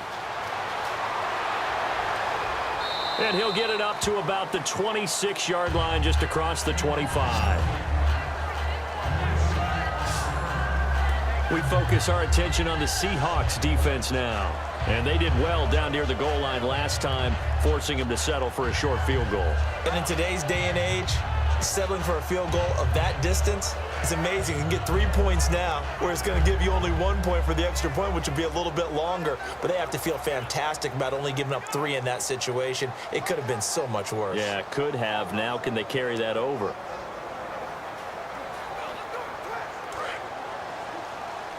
And he'll get it up to about the 26-yard line, just across the 25. We focus our attention on the Seahawks defense now. And they did well down near the goal line last time, forcing him to settle for a short field goal. And in today's day and age, settling for a field goal of that distance is amazing. You can get 3 points now, where it's going to give you only 1 point for the extra point, which would be a little bit longer. But they have to feel fantastic about only giving up 3 in that situation. It could have been so much worse. Yeah, could have. Now can they carry that over?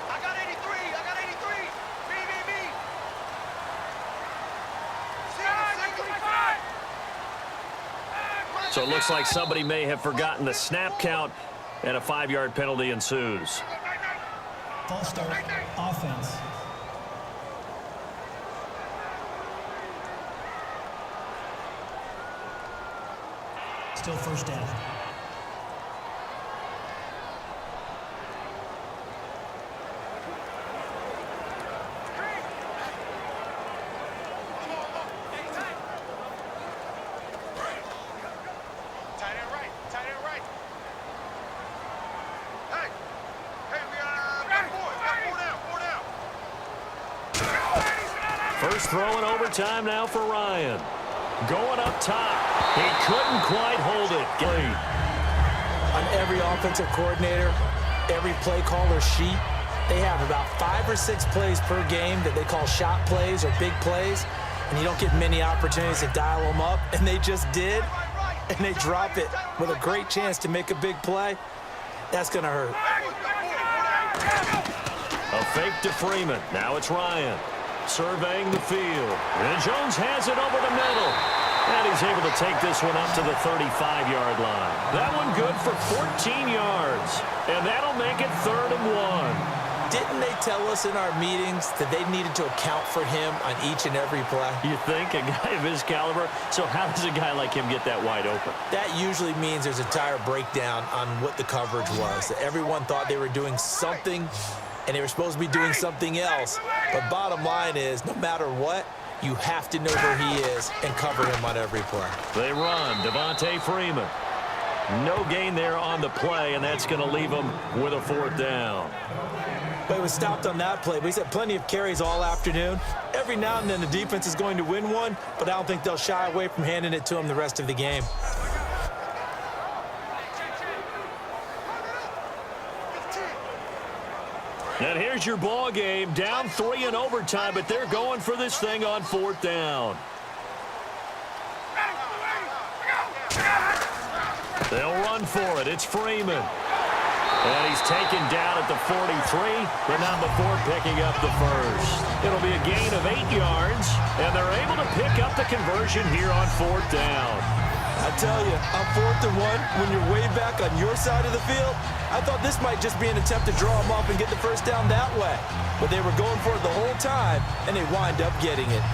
I got 83. I got 83. Me. So it looks like somebody may have forgotten the snap count, and a 5-yard penalty ensues. False start, offense. Still first down. Tight end right. First throw in overtime now for Ryan. Going up top. He couldn't quite hold it. On every offensive coordinator, every play caller sheet, they have about 5 or 6 plays per game that they call shot plays or big plays, and you don't get many opportunities to dial them up, and they just did, and they drop it with a great chance to make a big play. That's going to hurt. A fake to Freeman. Now it's Ryan surveying the field. And Jones has it over the middle. And he's able to take this one up to the 35-yard line. That one good for 14 yards. And that'll make it 3rd and 1. Didn't they tell us in our meetings that they needed to account for him on each and every play? You think? A guy of his caliber? So how does a guy like him get that wide open? That usually means there's a tire breakdown on what the coverage was. That everyone thought they were doing something, and they were supposed to be doing something else. But bottom line is, no matter what, you have to know where he is and cover him on every play. They run. Devontae Freeman. No gain there on the play, and that's going to leave him with a 4th down. But he was stopped on that play. But he's had plenty of carries all afternoon. Every now and then the defense is going to win one, but I don't think they'll shy away from handing it to him the rest of the game. And here's your ball game. Down 3 in overtime, but they're going for this thing on 4th down. They'll run for it. It's Freeman. And he's taken down at the 43, but not before picking up the first. It'll be a gain of 8 yards, and they're able to pick up the conversion here on 4th down. I tell you, on 4th and 1, when you're way back on your side of the field, I thought this might just be an attempt to draw them up and get the first down that way. But they were going for it the whole time, and they wind up getting it.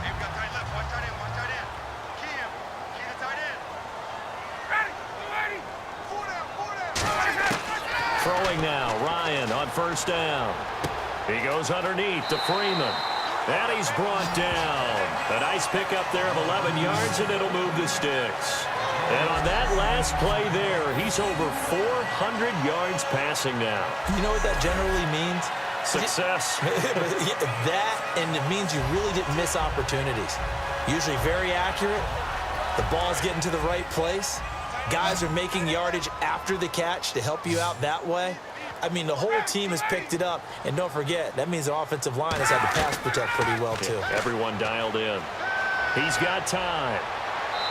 They've got tight left. Watch tight end. Watch tight end. Key him. Key the tight end. Ready. Ready. 4 down. 4 down. Throwing now, Ryan on 1st down. He goes underneath to Freeman. And he's brought down. A nice pickup there of 11 yards, and it'll move the sticks. And on that last play there, he's over 400 yards passing now. You know what that generally means? Success. That, and it means you really didn't miss opportunities. Usually very accurate. The ball's getting to the right place. Guys are making yardage after the catch to help you out that way. I mean, the whole team has picked it up. And don't forget, that means the offensive line has had to pass protect pretty well, too. Yeah, everyone dialed in. He's got time.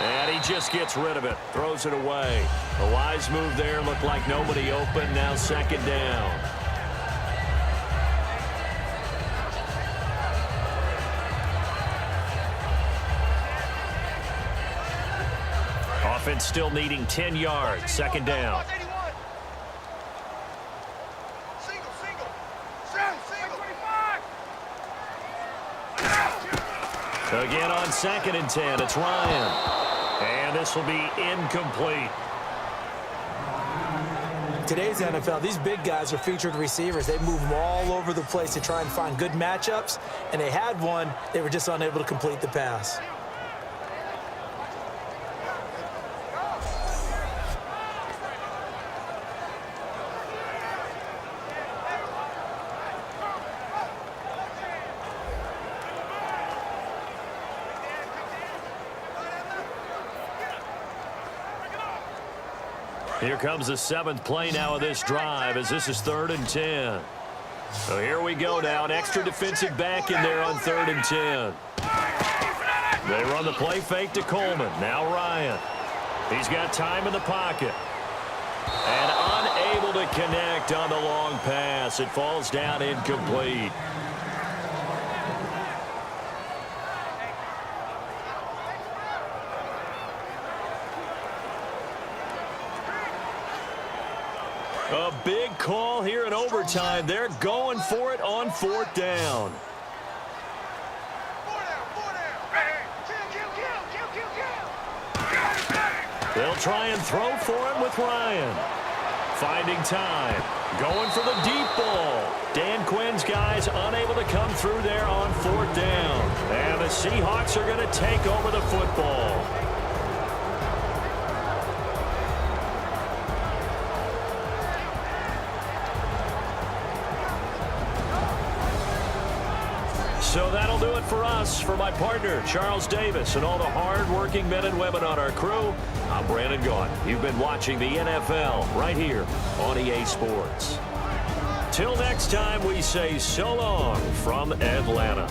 And he just gets rid of it. Throws it away. A wise move there. Looked like nobody open. Now 2nd down. Offense still needing 10 yards. 2nd down. Again on 2nd and 10, it's Ryan. And this will be incomplete. Today's NFL, these big guys are featured receivers. They move them all over the place to try and find good matchups. And they had one, they were just unable to complete the pass. Here comes the 7th play now of this drive as this is 3rd and 10. So here we go now. An extra defensive back in there on 3rd and 10. They run the play fake to Coleman. Now Ryan. He's got time in the pocket. And unable to connect on the long pass. It falls down incomplete. A big call here in overtime. They're going for it on 4th down. 4 down. 4 down. Kill. They'll try and throw for him with Ryan. Finding time. Going for the deep ball. Dan Quinn's guys unable to come through there on 4th down. And the Seahawks are going to take over the football. So that'll do it for us. For my partner, Charles Davis, and all the hard-working men and women on our crew, I'm Brandon Gaudin. You've been watching the NFL right here on EA Sports. Till next time, we say so long from Atlanta.